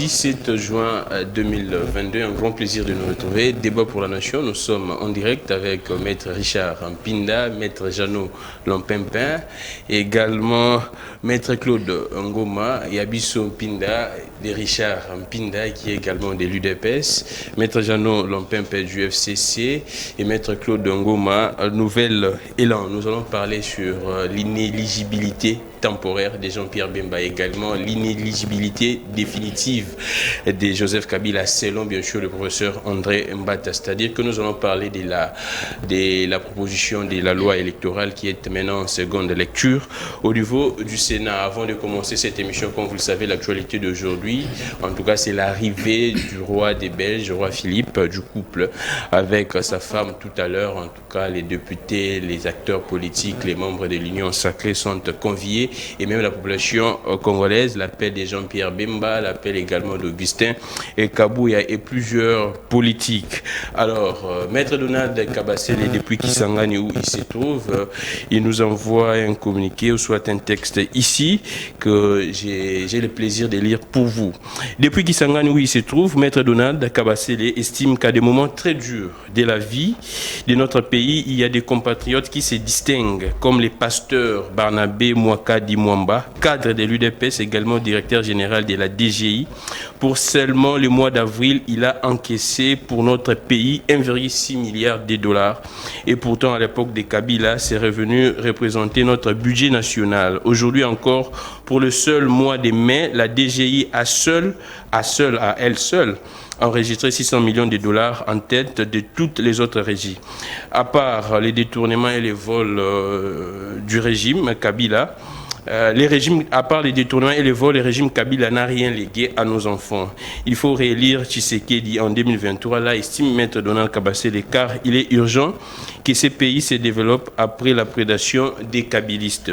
17 juin 2022, un grand plaisir de nous retrouver. Débat pour la nation, nous sommes en direct avec Maître Richard Mpinda, Maître Jeannot Lompimpin, et également Maître Claude Ngoma, Yabiso Mpinda, de Richard Mpinda, qui est également de l'UDPS, Maître Jeannot Lompimpin du FCC et Maître Claude Ngoma, Nouvel Élan. Nous allons parler sur l'inéligibilité temporaire de Jean-Pierre Bemba, également l'inéligibilité définitive de Joseph Kabila, selon bien sûr le professeur André Mbata. C'est-à-dire que nous allons parler de la proposition de la loi électorale qui est maintenant en seconde lecture au niveau du Sénat. Avant de commencer cette émission, comme vous le savez, l'actualité d'aujourd'hui, en tout cas, c'est l'arrivée du roi des Belges, roi Philippe, du couple avec sa femme tout à l'heure. En tout cas, les députés, les acteurs politiques, les membres de l'Union sacrée sont conviés, et même la population congolaise, l'appel de Jean-Pierre Bemba, l'appel également d'Augustin et Kabouya et plusieurs politiques. Alors, Maître Donald Kabasele, depuis Kisangani où il se trouve, il nous envoie un communiqué ou soit un texte ici que j'ai le plaisir de lire pour vous. Depuis Kisangani où il se trouve, Maître Donald Kabasele estime qu'à des moments très durs de la vie de notre pays, il y a des compatriotes qui se distinguent, comme les pasteurs Barnabé Mwakadi Mwamba, cadre de l'UDPS, également directeur général de la DGI. Pour seulement le mois d'avril, il a encaissé pour notre pays 1,6 milliard de dollars. Et pourtant, à l'époque de Kabila, ces revenus représentaient notre budget national. Aujourd'hui encore, pour le seul mois de mai, la DGI a elle seule, enregistré 600 millions de dollars en tête de toutes les autres régies. À part les détournements et les vols du régime Kabila, à part les détournements et les vols, le régime Kabila n'a rien légué à nos enfants. Il faut réélire Tshisekedi en 2023. Là, estime Maître Donald Kabasele, car il est urgent que ces pays se développent après la prédation des Kabilistes.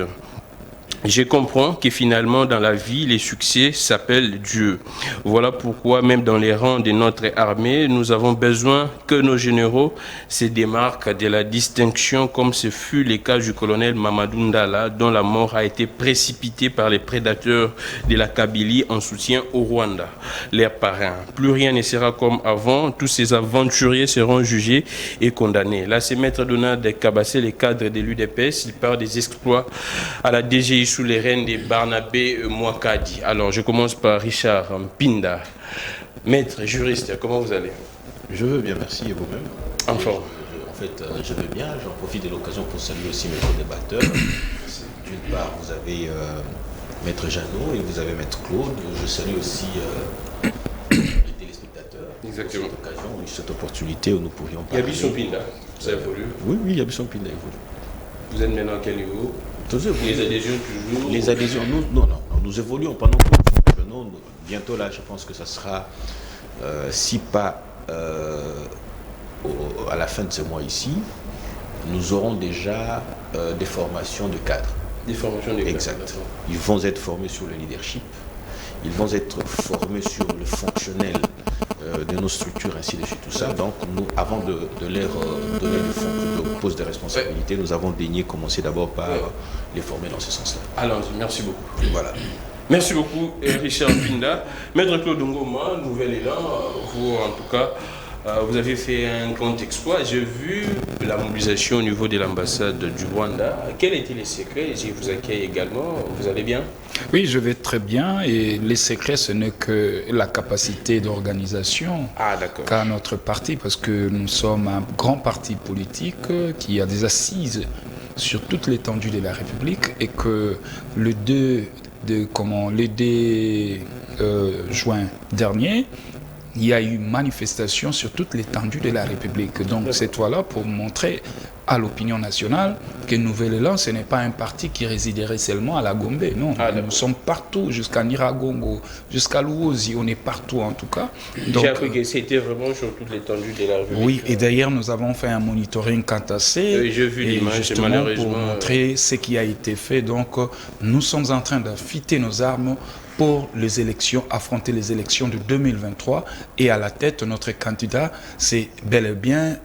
Je comprends que finalement, dans la vie, les succès s'appellent Dieu. Voilà pourquoi, même dans les rangs de notre armée, nous avons besoin que nos généraux se démarquent de la distinction, comme ce fut le cas du colonel Mamadou Ndala, dont la mort a été précipitée par les prédateurs de la Kabylie en soutien au Rwanda, leurs parrains. Plus rien ne sera comme avant, tous ces aventuriers seront jugés et condamnés. Là, c'est Maître Donald Kabasele, le cadre de l'UDPS, il parle des exploits à la DGI sous les rênes de Barnabé Mwakadi. Alors, je commence par Richard Mpinda. Maître, juriste, comment vous allez? Je veux bien, merci, et vous-même? En forme. En fait, je veux bien. J'en profite de l'occasion pour saluer aussi mes co-débatteurs. D'une part, vous avez Maître Jeannot et vous avez Maître Claude. Je salue aussi les téléspectateurs. Exactement. Cette occasion, cette opportunité où nous pourrions parler. Yabiso Mpinda, ça évolue? Oui, Yabiso Mpinda évolue. Vous êtes maintenant à quel niveau? Les adhésions toujours? Les adhésions, nous évoluons pendant que nous fonctionnons. Bientôt là, je pense que ça sera, si pas à la fin de ce mois ici, nous aurons déjà des formations de cadres. Des formations de cadres. Exact. Ils vont être formés sur le leadership, ils vont être formés sur le fonctionnel de nos structures, ainsi de suite, tout ça. Donc, nous, avant de leur donner le poste de responsabilité, nous avons daigné commencer d'abord par les former dans ce sens-là. Allons-y, merci beaucoup. Voilà. Merci beaucoup, Richard Mpinda. Maître Claude Ngoma, Nouvel Élan, vous, en tout cas, vous avez fait un grand exploit. J'ai vu la mobilisation au niveau de l'ambassade du Rwanda. Quels étaient les secrets? Je vous accueille également. Vous allez bien? Oui, je vais très bien. Et les secrets, ce n'est que la capacité d'organisation qu'a notre parti, parce que nous sommes un grand parti politique qui a des assises sur toute l'étendue de la République, et que le 2 juin dernier, il y a eu manifestation sur toute l'étendue de la République. Donc cette fois-là, pour montrer à l'opinion nationale que Nouvel Élan, ce n'est pas un parti qui résiderait seulement à la Gombe. Non, nous sommes partout, jusqu'à Niragongo, jusqu'à Louosi, on est partout en tout cas. J'ai appris que c'était vraiment sur toute l'étendue de la République. Oui, et d'ailleurs nous avons fait un monitoring quantassé, j'ai vu l'image, justement pour montrer ce qui a été fait. Donc nous sommes en train d'affûter nos armes pour les élections, affronter les élections de 2023. Et à la tête, notre candidat, c'est bel et bien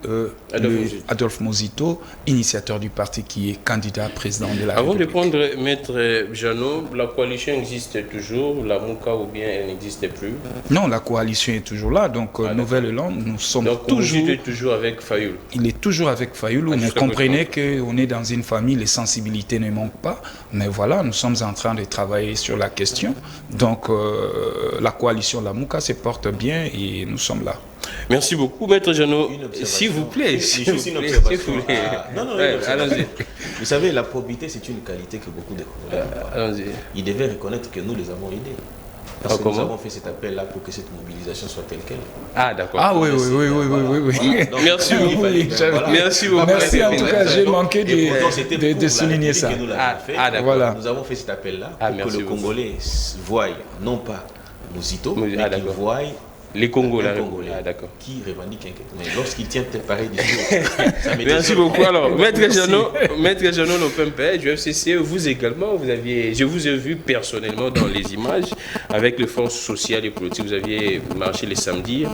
Adolphe Mozito, initiateur du parti qui est candidat président de la Avant République. de prendre Maître Jeannot, la coalition existe toujours, la MOUCA ou bien elle n'existe plus? Non, la coalition est toujours là. Donc, Nouvelle Hollande, nous sommes toujours... Mozito est toujours avec Fayoulou? Il est toujours avec Fayoulou, mais comprenez qu'on est dans une famille, les sensibilités ne manquent pas. Mais voilà, nous sommes en train de travailler sur la question. Donc, la coalition La Mouka se porte bien et nous sommes là. Merci beaucoup, Maître Jeannot. S'il vous plaît, s'il vous plaît. Non, allons-y. Vous savez, la probité, c'est une qualité que beaucoup de Congolais n'ont pas. Ils devaient reconnaître que nous les avons aidés. Parce que nous avons fait cet appel-là pour que cette mobilisation soit telle qu'elle. Ah, d'accord. Ah oui. Voilà. Donc, merci beaucoup. Voilà. Merci beaucoup. Merci en tout cas, j'ai manqué de souligner ça. D'accord. Voilà. Nous avons fait cet appel-là pour que le Congolais voie non pas Mozito, mais qu'il voie les Congolais, qui revendiquent un quelque. Mais lorsqu'ils tiennent pareil discours, ça merci beaucoup. Alors, Maître Jeannot Lopempe du FCC, vous également, je vous ai vu personnellement dans les images avec les forces sociales et politiques. Vous aviez marché les samedis.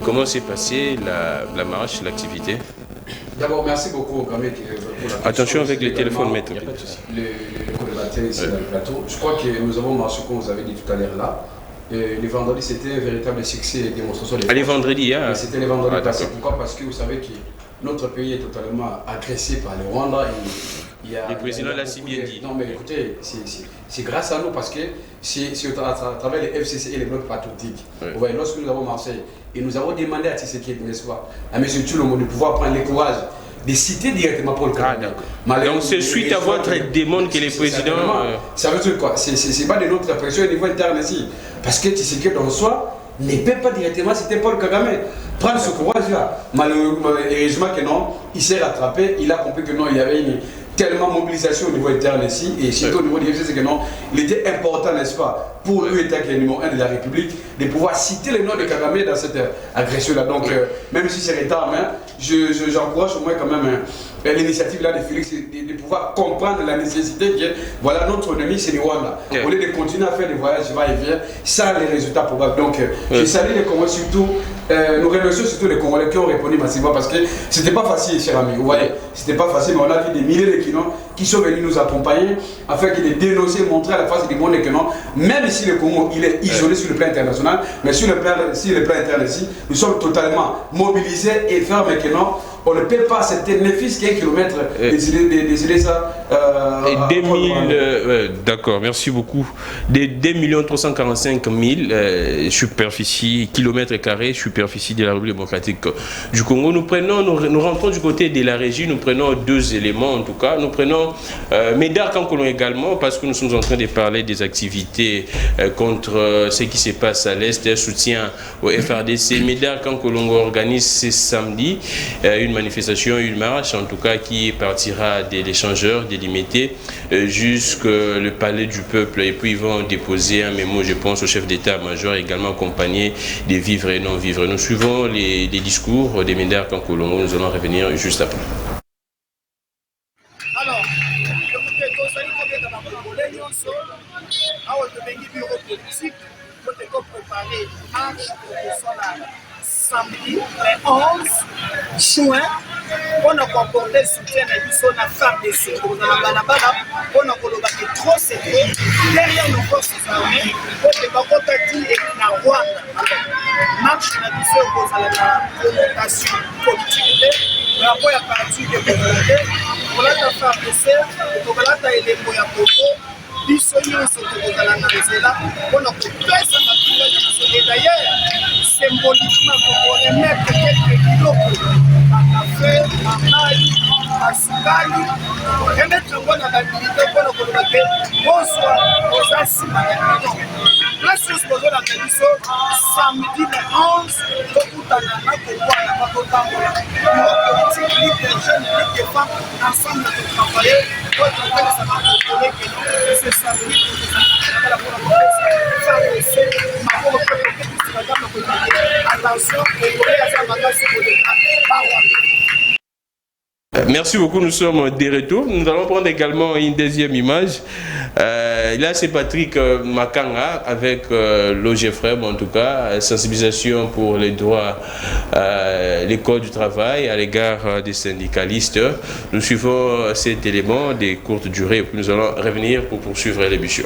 Comment s'est passée la marche, l'activité? D'abord, merci beaucoup, Gamet. Attention avec les téléphones, Maître. Les collébateurs ici dans le plateau. Je crois que nous avons marché, comme vous avez dit tout à l'heure là. Les vendredis, c'était un véritable succès et démonstration. Les vendredis, hein? C'était les vendredis passés. Pourquoi? Parce que vous savez que notre pays est totalement agressé par le Rwanda. Le président l'a si bien dit. Non, mais écoutez, c'est grâce à nous parce que c'est à travers les FCC et les blocs patriotiques. Vous voyez, lorsque nous avons marché et nous avons demandé à Tshisekedi, n'est-ce pas, à M. Tshilombo de pouvoir prendre le courage de citer directement Paul Kagame. Donc c'est suite à votre demande que les présidents... Ça veut dire quoi? C'est pas de notre pression au niveau interne ici. Parce que Tshisekedi en soi ne peut pas directement citer Paul Kagame. Prendre ce courage-là. Malheureusement que non, il s'est rattrapé, il a compris que non, il y avait une tellement mobilisation au niveau interne ici, et surtout au niveau du FCC, que non, il était important, n'est-ce pas, pour lui, étant le numéro 1 de la République, de pouvoir citer le nom de Kagame dans cette agression-là. Donc, même si c'est retard, j'encourage au moins quand même l'initiative là de Félix de pouvoir comprendre la nécessité que voilà, notre ennemi c'est le Rwanda. Au lieu de continuer à faire des voyages va-et-vient sans les résultats probables. Donc je salue les Congolais surtout, nous remercions surtout les Congolais qui ont répondu massivement parce que c'était pas facile, cher ami. Vous voyez, c'était pas facile, mais on a vu des milliers de Kinons qui sont venus nous accompagner afin de dénoncer, montrer à la face du monde que non, même si le Congo il est isolé sur le plan international, mais sur le plan interne ici, nous sommes totalement mobilisés et fermes que non. On ne peut pas accepter ne fût-ce qu'un kilomètre décider ça. D'accord, merci beaucoup. Des 2 345 000 superficie, kilomètres carrés, superficie de la République démocratique du Congo. Nous rentrons du côté de la régie, nous prenons 2 éléments en tout cas. Nous prenons Médard Kankolon également parce que nous sommes en train de parler des activités contre ce qui se passe à l'Est, un soutien au FRDC. Médard Kankolon organise ce samedi une manifestation, une marche en tout cas qui partira des échangeurs délimités jusqu'au palais du peuple et puis ils vont déposer un mémo, je pense, au chef d'état-major également accompagné des vivres et non-vivres. Nous suivons les discours des Médard Kankolongo, nous allons revenir juste après. Alors, écoutez, préparer marche samedi le 11 juin pour nous comporter soutien à nous la FARDC. Nous allons balabala pour nous colobater trop serré derrière nos forces armées pour que nous contactions na Rwanda. Marche na biso pour la convocation politique. Rapport à partir de volonté pour la FARDC, pour la élément ya Congo. Biso nyonso tokozala na nzela mpona kopesa matunda na biso. Et d'ailleurs, symboliquement, pour remettre quelques biloko bakafe, mamai, basukali, remettre yango na babilité mpona koloba te bozwa oza nsima ya million. Place nyonso tozolanda biso samedi le 11 tokutana na kokwana bakotambola biro politique ligue de jeunes ligue de femmes ensemble na kotravailler po tokanisa bakokole keno ce samedi tozala mpona kopesa FARDC maboko mpe kokokisi bagamba koyeye attention kokole aza makasi koleka bawambe. Merci beaucoup, nous sommes de retour. Nous allons prendre également une deuxième image. Là, c'est Patrick Makanga avec l'OGFREM, en tout cas, sensibilisation pour les droits, les codes du travail à l'égard des syndicalistes. Nous suivons cet élément des courtes durées, puis nous allons revenir pour poursuivre l'émission.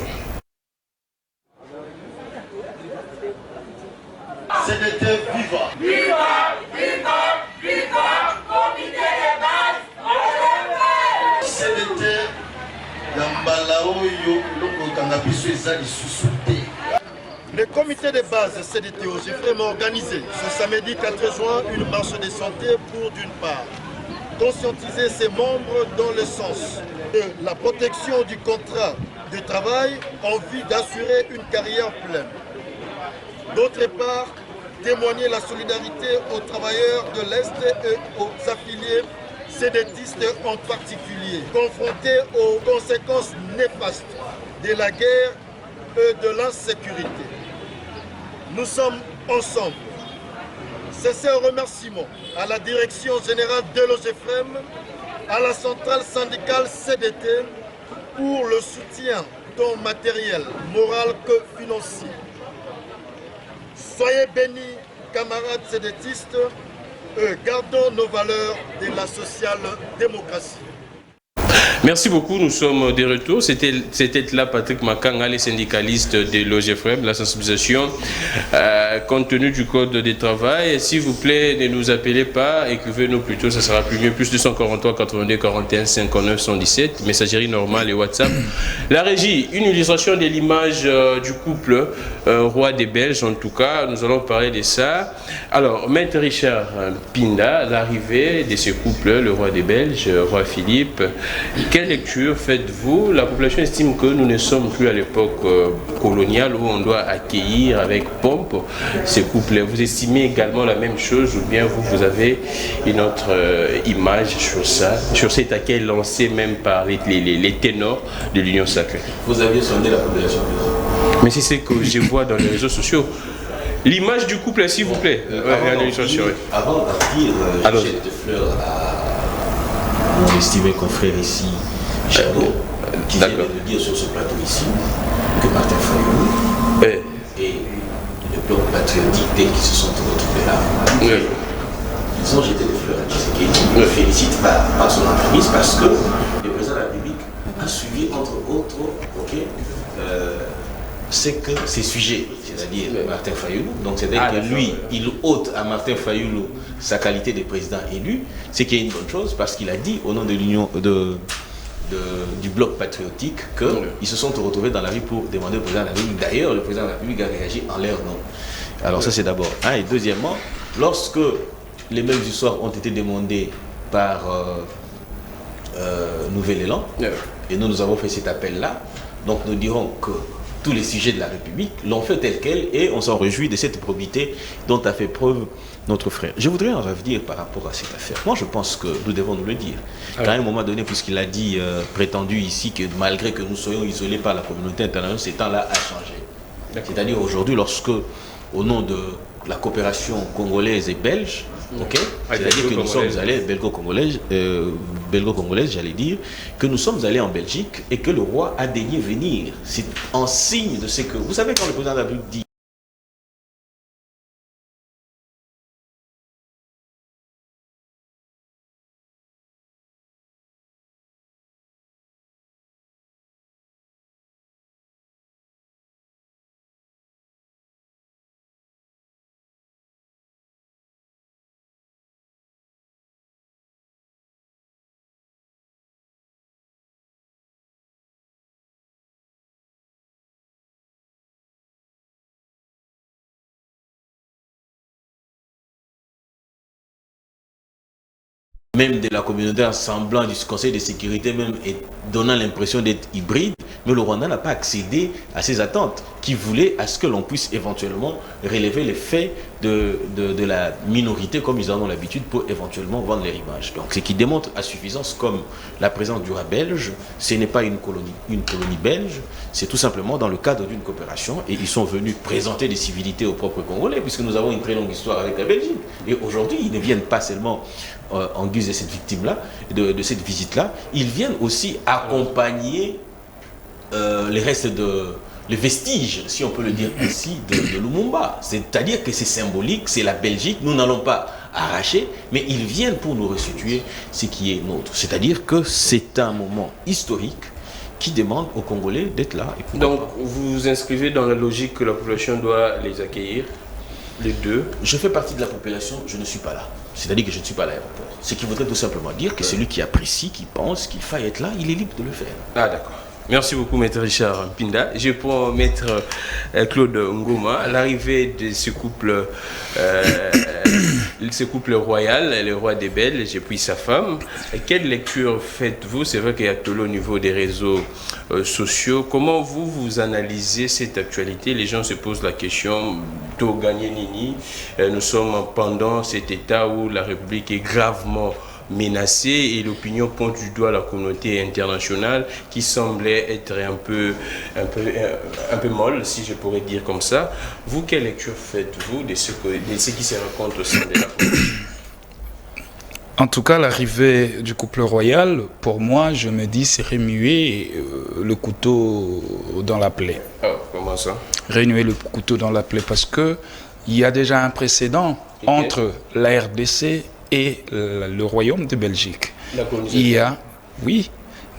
CDT viva! Viva! Viva! Viva! Comité de base! CDT Yambala Oyo Loko Kangabiso Ezali Susute. Le comité de base CDT OGFREM a organisé ce samedi 4 juin une marche de santé pour, d'une part, conscientiser ses membres dans le sens de la protection du contrat de travail en vue d'assurer une carrière pleine. D'autre part, témoigner la solidarité aux travailleurs de l'Est et aux affiliés sédétistes en particulier, confrontés aux conséquences néfastes de la guerre et de l'insécurité. Nous sommes ensemble. C'est un remerciement à la direction générale de l'OGFREM, à la centrale syndicale CDT pour le soutien tant matériel, moral que financier. Soyez bénis, camarades sédétistes, gardons nos valeurs de la social-démocratie. Merci beaucoup, nous sommes de retour. C'était là Patrick Makanga, les syndicalistes de l'OGFREM, la sensibilisation compte tenu du code du travail. S'il vous plaît, ne nous appelez pas, écrivez-nous plutôt, ça sera plus mieux. Plus 243 82 41 59 117, messagerie normale et WhatsApp. La régie, une illustration de l'image du couple roi des Belges, en tout cas, nous allons parler de ça. Alors, Maître Richard Pinda, l'arrivée de ce couple, le roi des Belges, roi Philippe. Quelle lecture faites-vous? La population estime que nous ne sommes plus à l'époque coloniale où on doit accueillir avec pompe ces couples. Vous estimez également la même chose ou bien vous avez une autre image sur ça, sur cet accueil lancé même par les ténors de l'Union sacrée? Vous aviez sondé la population. Mais c'est ce que je vois dans les réseaux sociaux. L'image du couple, s'il vous plaît. Avant de dire, jette fleurs à mon estimé confrère ici, Jadot, qui vient de dire sur ce plateau ici que Martin Fayulu et le bloc patriotique, dès qu'ils se sont retrouvés là, ils ont jeté des fleurs à Tshisekedi. Je le félicite par son entreprise parce que le président de la République a suivi, entre autres, c'est que ces sujets, c'est-à-dire Martin Fayulu, donc c'est-à-dire que lui, il ôte à Martin Fayulu sa qualité de président élu, ce qui est une bonne chose parce qu'il a dit au nom de l'Union du bloc patriotique qu'ils se sont retrouvés dans la rue pour demander au président de la République. D'ailleurs, le président de la République a réagi en leur nom. Alors ça c'est d'abord. Et deuxièmement, lorsque les mails du soir ont été demandés par Nouvel Élan, et nous avons fait cet appel-là, donc nous dirons que tous les sujets de la République l'ont fait tel quel et on s'en réjouit de cette probité dont a fait preuve notre frère. Je voudrais en revenir par rapport à cette affaire. Moi je pense que nous devons nous le dire. À un moment donné, puisqu'il a dit, prétendu ici, que malgré que nous soyons isolés par la communauté internationale, ce temps-là a changé. C'est-à-dire aujourd'hui, lorsque, au nom de la coopération congolaise et belge, c'est-à-dire que nous sommes allés, belgo-congolaise, j'allais dire, que nous sommes allés en Belgique et que le roi a daigné venir. C'est en signe de ce que... Vous savez, quand le président de la République dit même de la communauté en semblant du Conseil de sécurité même et donnant l'impression d'être hybride, Mais le Rwanda n'a pas accédé à ces attentes, qui voulaient à ce que l'on puisse éventuellement relever les faits de la minorité, comme ils en ont l'habitude, pour éventuellement vendre leur image. Donc, ce qui démontre à suffisance, comme la présence du rat belge, ce n'est pas une colonie belge, c'est tout simplement dans le cadre d'une coopération, et ils sont venus présenter des civilités aux propres Congolais, puisque nous avons une très longue histoire avec la Belgique. Et aujourd'hui, ils ne viennent pas seulement en guise de cette victime-là, de cette visite-là, ils viennent aussi accompagner les restes les vestiges, si on peut le dire ainsi, de Lumumba. C'est-à-dire que c'est symbolique, c'est la Belgique, nous n'allons pas arracher, mais ils viennent pour nous restituer ce qui est nôtre. C'est-à-dire que c'est un moment historique qui demande aux Congolais d'être là. Et donc, vous vous inscrivez dans la logique que la population doit les accueillir, les deux? Je fais partie de la population, je ne suis pas là. C'est-à-dire que je ne suis pas à l'aéroport. Ce qui voudrait tout simplement dire que celui qui apprécie, qui pense qu'il faille être là, il est libre de le faire. Ah, d'accord. Merci beaucoup, Maître Richard Mpinda. Je prends Maître Claude Ngoma. L'arrivée de ce couple royal, le roi des Belges et puis sa femme, quelle lecture faites-vous? C'est vrai qu'il y a tout au niveau des réseaux sociaux. Comment vous analysez cette actualité? Les gens se posent la question, tout gagné Nini. Nous sommes pendant cet état où la République est gravement menacée et l'opinion pointe du doigt la communauté internationale qui semblait être un peu molle, si je pourrais dire comme ça. Vous, quelle lecture faites-vous de ce qui se raconte au sein de la politique? En tout cas, l'arrivée du couple royal, pour moi, je me dis, c'est remuer le couteau dans la plaie. Oh, comment ça? Remuer le couteau dans la plaie parce que il y a déjà un précédent entre la RDC et le Royaume de Belgique. Il y a, oui,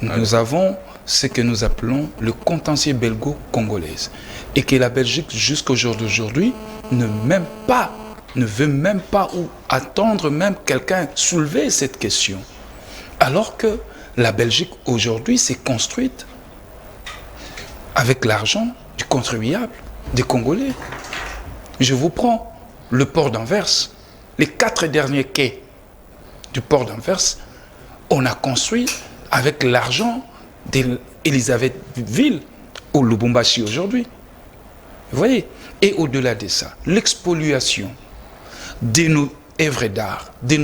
nous avons ce que nous appelons le contentieux belgo-congolais. Et que la Belgique, jusqu'au jour d'aujourd'hui, ne veut même pas ou attendre même quelqu'un soulever cette question. Alors que la Belgique, aujourd'hui, s'est construite avec l'argent du contribuable, des Congolais. Je vous prends le port d'Anvers. Les 4 derniers quais du port d'Anvers, on a construit avec l'argent d'Elisabethville au Lubumbashi aujourd'hui. Vous voyez? Et au-delà de ça, l'expoliation de nos œuvres d'art, de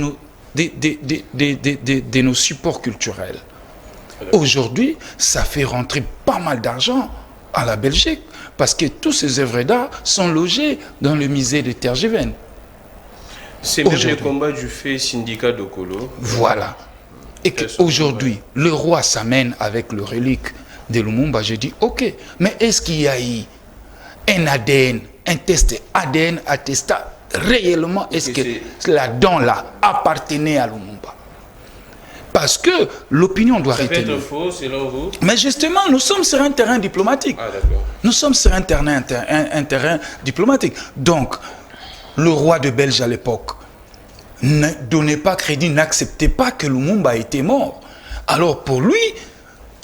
nos supports culturels. Aujourd'hui, ça fait rentrer pas mal d'argent à la Belgique parce que tous ces œuvres d'art sont logées dans le musée de Tergivenne. C'est même le combat du fait syndicat d'Okolo. Voilà. Et qu'aujourd'hui, le roi s'amène avec le relique de Lumumba. Je dis, ok, mais est-ce qu'il y a eu un ADN, un test ADN attestat réellement, est-ce que la dent-là appartenait à Lumumba? Parce que l'opinion doit retenir. Ça peut être faux, selon vous? Mais justement, nous sommes sur un terrain diplomatique. Ah, d'accord. Nous sommes sur un terrain diplomatique. Donc, le roi de Belge à l'époque ne donnait pas crédit, n'acceptait pas que Lumumba était mort. Alors pour lui,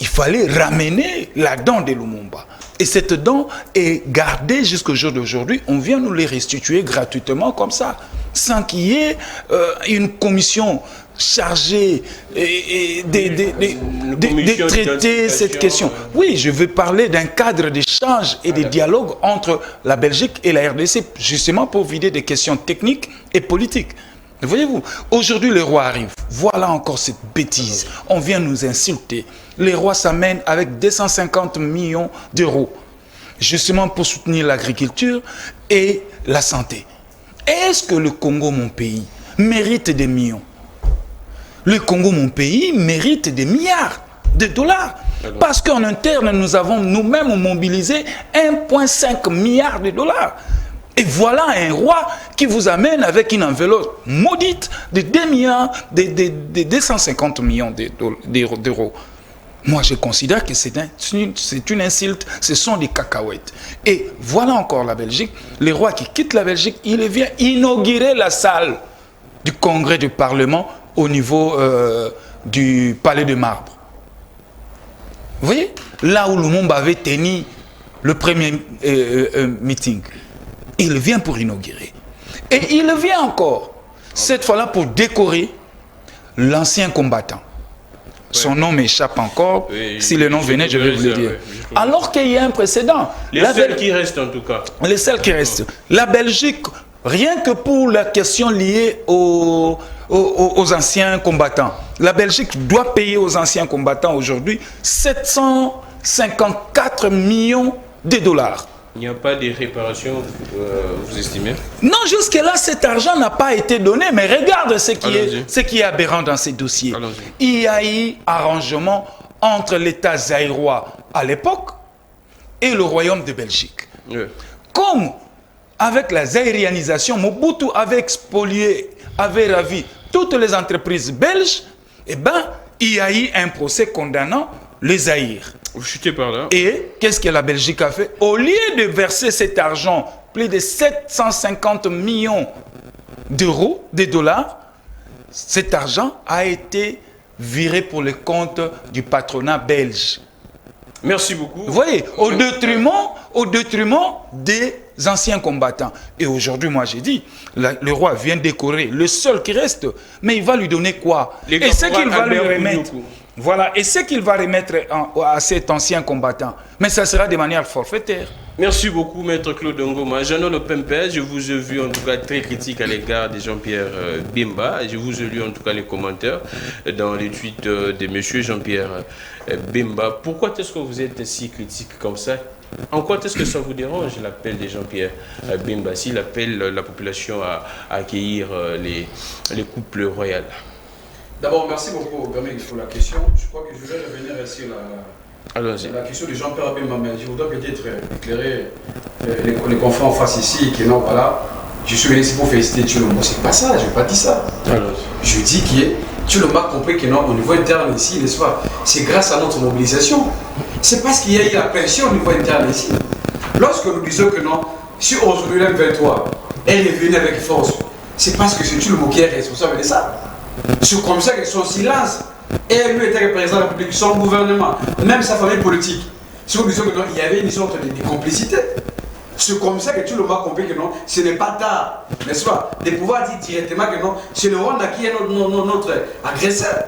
il fallait ramener la dent de Lumumba. Et cette dent est gardée jusqu'au jour d'aujourd'hui. On vient nous les restituer gratuitement comme ça, sans qu'il y ait une commission chargée de traiter cette question. Oui, je veux parler d'un cadre d'échange et de dialogue entre la Belgique et la RDC, justement pour vider des questions techniques et politiques. Voyez-vous, aujourd'hui le roi arrive. Voilà encore cette bêtise. On vient nous insulter. Les rois s'amènent avec 250 millions d'euros, justement pour soutenir l'agriculture et la santé. Est-ce que le Congo, mon pays, mérite des millions? Le Congo, mon pays, mérite des milliards de dollars. Parce qu'en interne, nous avons nous-mêmes mobilisé 1,5 milliard de dollars. Et voilà un roi qui vous amène avec une enveloppe maudite de 2 milliards, de 250 millions d'euros. Moi, je considère que c'est une insulte, ce sont des cacahuètes. Et voilà encore la Belgique. Le roi qui quitte la Belgique, il vient inaugurer la salle du congrès du Parlement au niveau du Palais de Marbre. Vous voyez? Là où Lumumba avait tenu le premier meeting. Il vient pour inaugurer. Et il vient encore, cette fois-là pour décorer l'ancien combattant, Son nom m'échappe encore. Oui, Si le nom venait, je vais vous le dire. Alors qu'il y a un précédent. Les seuls qui restent en tout cas. Les seuls qui restent. La Belgique, rien que pour la question liée aux anciens combattants, la Belgique doit payer aux anciens combattants aujourd'hui 754 millions de dollars. Il n'y a pas de réparation, vous estimez? Non, jusque-là, cet argent n'a pas été donné. Mais regarde ce qui est aberrant dans ces dossiers. Il y a eu arrangement entre l'État zaïrois à l'époque et le Royaume de Belgique. Oui. Comme avec la zaïrianisation, Mobutu avait spolié, avait ravi toutes les entreprises belges, eh ben, il y a eu un procès condamnant le Zaïre. Vous chutez par là. Et qu'est-ce que la Belgique a fait? Au lieu de verser cet argent, plus de 750 millions d'euros, de dollars, cet argent a été viré pour le compte du patronat belge. Merci beaucoup. Vous voyez, au détriment des anciens combattants. Et aujourd'hui, moi j'ai dit, le roi vient décorer le seul qui reste, mais il va lui donner quoi? Et ce qu'il va lui remettre. Voilà, et ce qu'il va remettre à cet ancien combattant, mais ça sera de manière forfaitaire. Merci beaucoup, Maître Claude Ngoma. Jeannot Lopempin, je vous ai vu en tout cas très critique à l'égard de Jean-Pierre Bemba. Je vous ai lu en tout cas les commentaires dans les tweets de Monsieur Jean-Pierre Bemba. Pourquoi est-ce que vous êtes si critique comme ça? En quoi est-ce que ça vous dérange l'appel de Jean-Pierre Bemba, s'il appelle la population à accueillir les couples royaux? D'abord, merci beaucoup, Gaming, pour la question. Je crois que je vais revenir sur la question de Jean-Pierre Bemba, mais je voudrais peut-être éclairer les confrères en face ici, que non, voilà, je suis venu ici pour féliciter Tshilombo. C'est pas ça, je n'ai pas dit ça. Je dis que Tshilombo a compris que non, au niveau interne ici, n'est-ce pas, c'est grâce à notre mobilisation. C'est parce qu'il y a eu la pression au niveau interne ici. Lorsque nous disons que non, si aujourd'hui l'M23 est revenu avec force, c'est parce que c'est Tshilombo qui est responsable de ça. C'est comme ça que son silence, et lui était président de la République, son gouvernement, même sa famille politique, si vous disons que non, il y avait une sorte de complicité. C'est comme ça que tout le monde a compris que non, ce n'est pas tard, n'est-ce pas, de pouvoir dire directement que non, c'est le Rwanda qui est notre agresseur.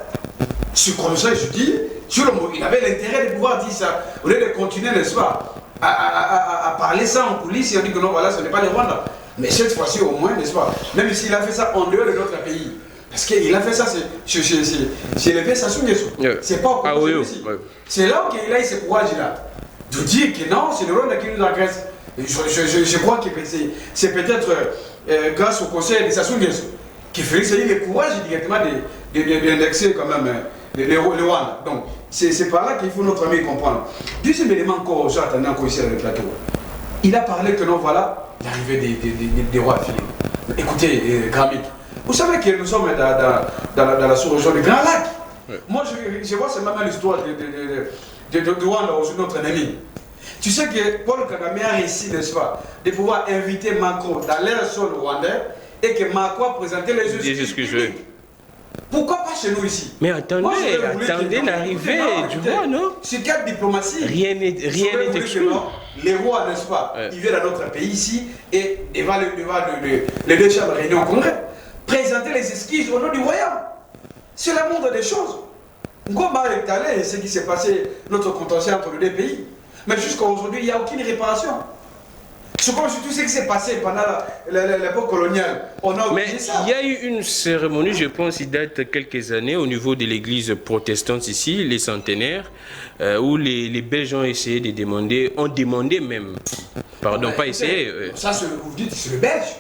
C'est comme ça que je dis, tout le monde, il avait l'intérêt de pouvoir dire ça, au lieu de continuer, n'est-ce pas, à parler ça en coulisses, et on dit que non, voilà, ce n'est pas le Rwanda. Mais cette fois-ci au moins, n'est-ce pas, même s'il a fait ça en dehors de notre pays, parce qu'il a fait ça, c'est levé sa soumission. C'est pas au ici. C'est là où il a eu ce courage-là. De dire que non, c'est le Rwanda qui nous agresse. Je crois que c'est peut-être grâce au conseil de Sassou Nguesso qui Félix a eu le courage directement d'indexer quand même le Rwanda. Donc, c'est par là qu'il faut notre ami comprendre. Deuxième élément encore, j'attendais encore ici sur le plateau. Il a parlé que non, voilà, l'arrivée des rois Philippe. Écoutez, Gramik. Vous savez que nous sommes dans la sous-région du Grand Lac. Moi, je vois seulement l'histoire de Rwanda aujourd'hui, notre ennemi. Tu sais que Paul Kagame a réussi, n'est-ce pas, de pouvoir inviter Macron dans l'air sol rwandais et que Macron a présenté les excuses. Pourquoi pas chez nous ici? Mais attendez l'arrivée du roi, non? Sur quelle diplomatie? Rien n'est exclu. Les rois, n'est-ce pas, ils viennent dans notre pays ici et devant les deux chambres réunies au Congrès. Présenter les esquisses au nom du royaume. C'est la moindre des choses. Ngoma est allé, ce qui s'est passé, notre contentieux entre les deux pays. Mais jusqu'à aujourd'hui, il n'y a aucune réparation. C'est comme tout ce qui s'est passé pendant l'époque coloniale. On a oublié ça. Il y a eu une cérémonie, je pense, il date quelques années, au niveau de l'église protestante ici, les centenaires, où les Belges ont essayé de demander, ont demandé même, pardon, pas essayé. Ça, vous dites, c'est le Belge.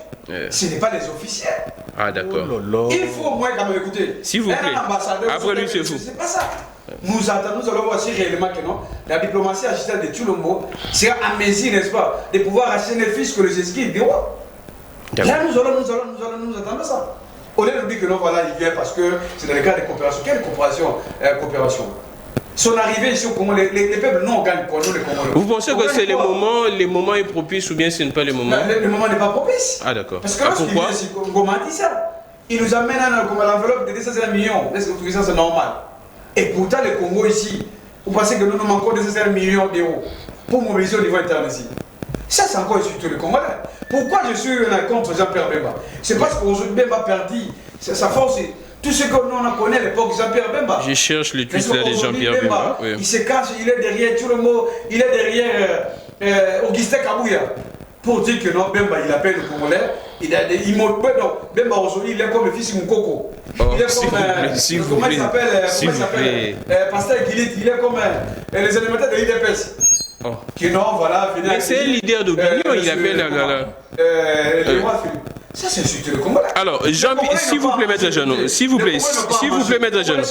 Ce n'est pas les officiels. Ah, d'accord. Il faut au moins quand même écouter. S'il vous plaît. Après lui, c'est fou. C'est pas ça. Nous allons voir si réellement que non, la diplomatie agitale de Tshilombo sera à mesure, n'est-ce pas, de pouvoir acheter les fils que les esquisses des rois. Là, nous allons attendre ça. Au lieu de dire que non, voilà, il vient parce que c'est dans le cadre de coopération. Quelle coopération? Son arrivée ici au Congo, les peuples non gagnent pour nous, les Congolais. Vous pensez que c'est le moment est propice ou bien ce n'est pas le moment? Le moment n'est pas propice. Ah, d'accord. Parce que lorsqu'il vient ici, Ngoma dit ça. Il nous amène à l'enveloppe de 200 millions. Est-ce que ça c'est normal? Et pourtant, le Congo ici, vous pensez que nous manquons 200 millions d'euros pour mobiliser au niveau interne ici? Ça, c'est encore surtout le Congolais. Pourquoi je suis contre Jean-Pierre Bemba? C'est parce qu'aujourd'hui, Bemba a perdu sa force Tout ce que nous on connaît à l'époque, Jean-Pierre Bemba. Je cherche le tweet là de Jean-Pierre Bemba. Oui. Il se cache, il est derrière Tchoulomo, il est derrière Augustin Kabouya. Pour dire que non, Bemba il appelle le Congolais, il monte pas, non, Bemba aujourd'hui il est comme le fils de Moukoko. Il est comme, comment il s'appelle, Pasteur Guillet, il est comme les animateurs de l'IDPS. Qui non, voilà, mais c'est un leader d'opinion, il appelle le roi Philippe. Ça, c'est insulter le Congolais. Alors, s'il vous plaît, Maître Jeannot, s'il vous plaît, s'il vous plaît, Maître Jeannot.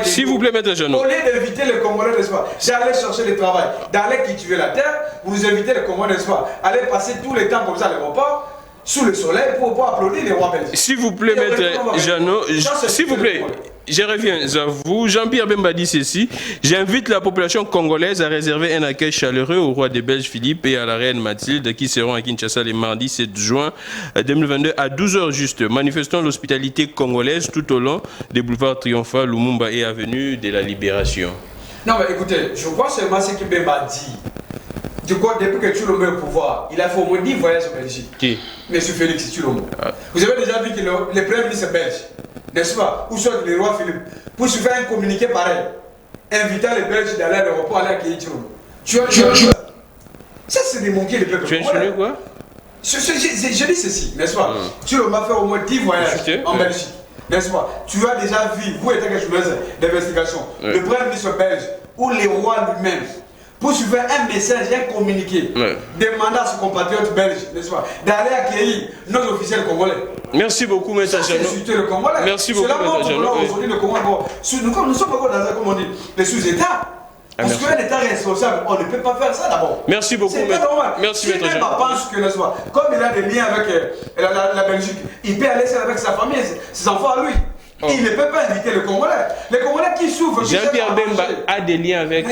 S'il vous plaît, Maître Jeannot. Au lieu d'inviter les Congolais, n'est-ce pas, d'aller chercher le travail, d'aller cultiver la terre, vous invitez les Congolais, n'est-ce pas, aller passer tout le temps comme ça à l'aéroport, sous le soleil, pour applaudir les rois belges. S'il vous plaît, Maître Jeannot, s'il vous plaît. Je reviens à vous. Jean-Pierre Bemba dit ceci. J'invite la population congolaise à réserver un accueil chaleureux au roi des Belges Philippe et à la reine Mathilde qui seront à Kinshasa le mardi 7 juin 2022 à 12h juste. Manifestons l'hospitalité congolaise tout au long des boulevards Triomphal, Lumumba et avenue de la Libération. Non mais écoutez, je vois seulement ce que Bemba dit. Du coup, depuis que Tchoulomo est au pouvoir, il a fait au moins 10 voyages en Belgique. Qui? Monsieur Félix Tchoulomo. Vous avez déjà vu que le premier ministre belge, n'est-ce pas, ou soit le roi Philippe, pour se faire un communiqué pareil, invitant les Belges d'aller à l'aéroport, aller accueillir Tchoulomo. Ça, c'est démonquer le peuple. Tu as insulté quoi? Je dis ceci, n'est-ce pas? Tchoulomo a fait au moins 10 voyages en Belgique, n'est-ce pas? Tu as déjà vu, vous étant que journaliste d'investigation, le premier ministre belge ou le roi lui-même, pour suivre un message, un communiqué, demander à ses compatriotes belges, n'est-ce pas, d'aller accueillir nos officiels congolais. Merci beaucoup, M. Jeannot. Merci beaucoup, M. Jeannot. Aujourd'hui, le Congo, nous sommes encore dans un, comme on dit, les sous-États. Parce qu'un État responsable, on ne peut pas faire ça d'abord. Merci beaucoup, M. Merci, M. Jeannot. Pense que, n'est-ce pas, comme il a des liens avec la Belgique, il peut aller avec sa famille, ses enfants à lui. Il ne peut pas inviter le Congolais. Les Congolais qui souffrent. Jean-Pierre Bemba a des liens avec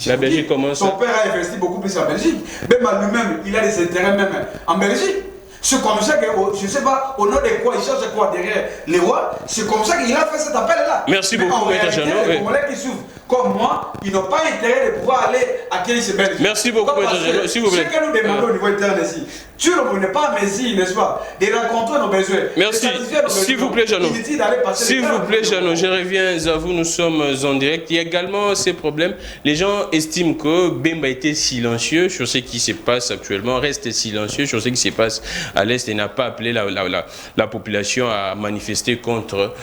la Belgique. Comment ça? Son père a investi beaucoup plus en Belgique. Bemba lui-même, il a des intérêts même en Belgique. C'est comme ça que, je ne sais pas, au nom de quoi il cherche quoi derrière les rois, c'est comme ça qu'il a fait cet appel-là. Merci beaucoup, M. Jeannot. Les Congolais qui souffrent comme moi, ils n'ont pas intérêt de pouvoir aller accueillir ces Belges. Merci beaucoup, M. Jeannot. S'il vous plaît. Ce que nous demandons au niveau interne ici, tu n'est pas un messie, n'est-ce pas, de rencontrer nos besoins. Merci. S'il vous plaît, Jeannot. S'il vous plaît, Jeannot, je reviens à vous. Nous sommes en direct. Il y a également ces problèmes. Les gens estiment que Bemba était silencieux sur ce qui se passe actuellement, reste silencieux sur ce qui se passe à l'Est et n'a pas appelé la population à manifester contre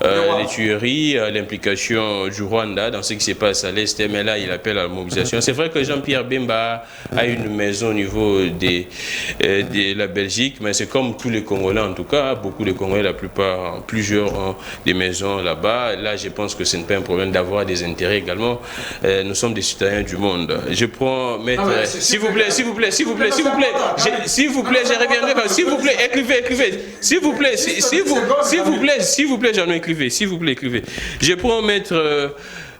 les tueries, l'implication du Rwanda dans ce qui se passe à l'Est. Mais là, il appelle à la mobilisation. C'est vrai que Jean-Pierre Bemba a une maison au niveau de la Belgique, mais c'est comme tous les Congolais en tout cas, beaucoup de Congolais, la plupart, plusieurs ont des maisons là-bas. Là, je pense que ce n'est pas un problème d'avoir des intérêts également. Nous sommes des citoyens du monde. Je prends, maître, s'il vous plaît, je reviendrai, s'il vous plaît, écrivez, s'il vous plaît, Jeannot, écrivez, s'il vous plaît, écrivez. Je prends maître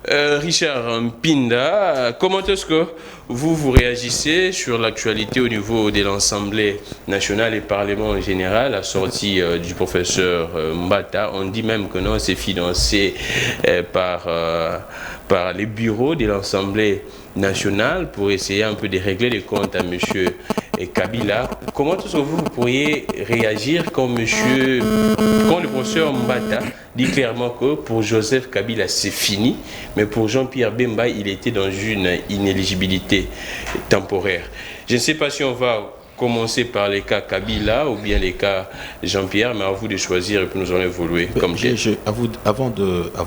Richard Mpinda, comment est-ce que vous réagissez sur l'actualité au niveau de l'Assemblée nationale et Parlement en général, la sortie du professeur Mbata? On dit même que non, c'est financé par les bureaux de l'Assemblée nationale pour essayer un peu de régler les comptes à M. Kabila. Comment est-ce que vous pourriez réagir quand le professeur Mbata dit clairement que pour Joseph Kabila c'est fini, mais pour Jean-Pierre Bemba il était dans une inéligibilité temporaire? Je ne sais pas si on va commencer par les cas Kabila ou bien les cas Jean-Pierre, mais à vous de choisir et puis nous allons évoluer comme avant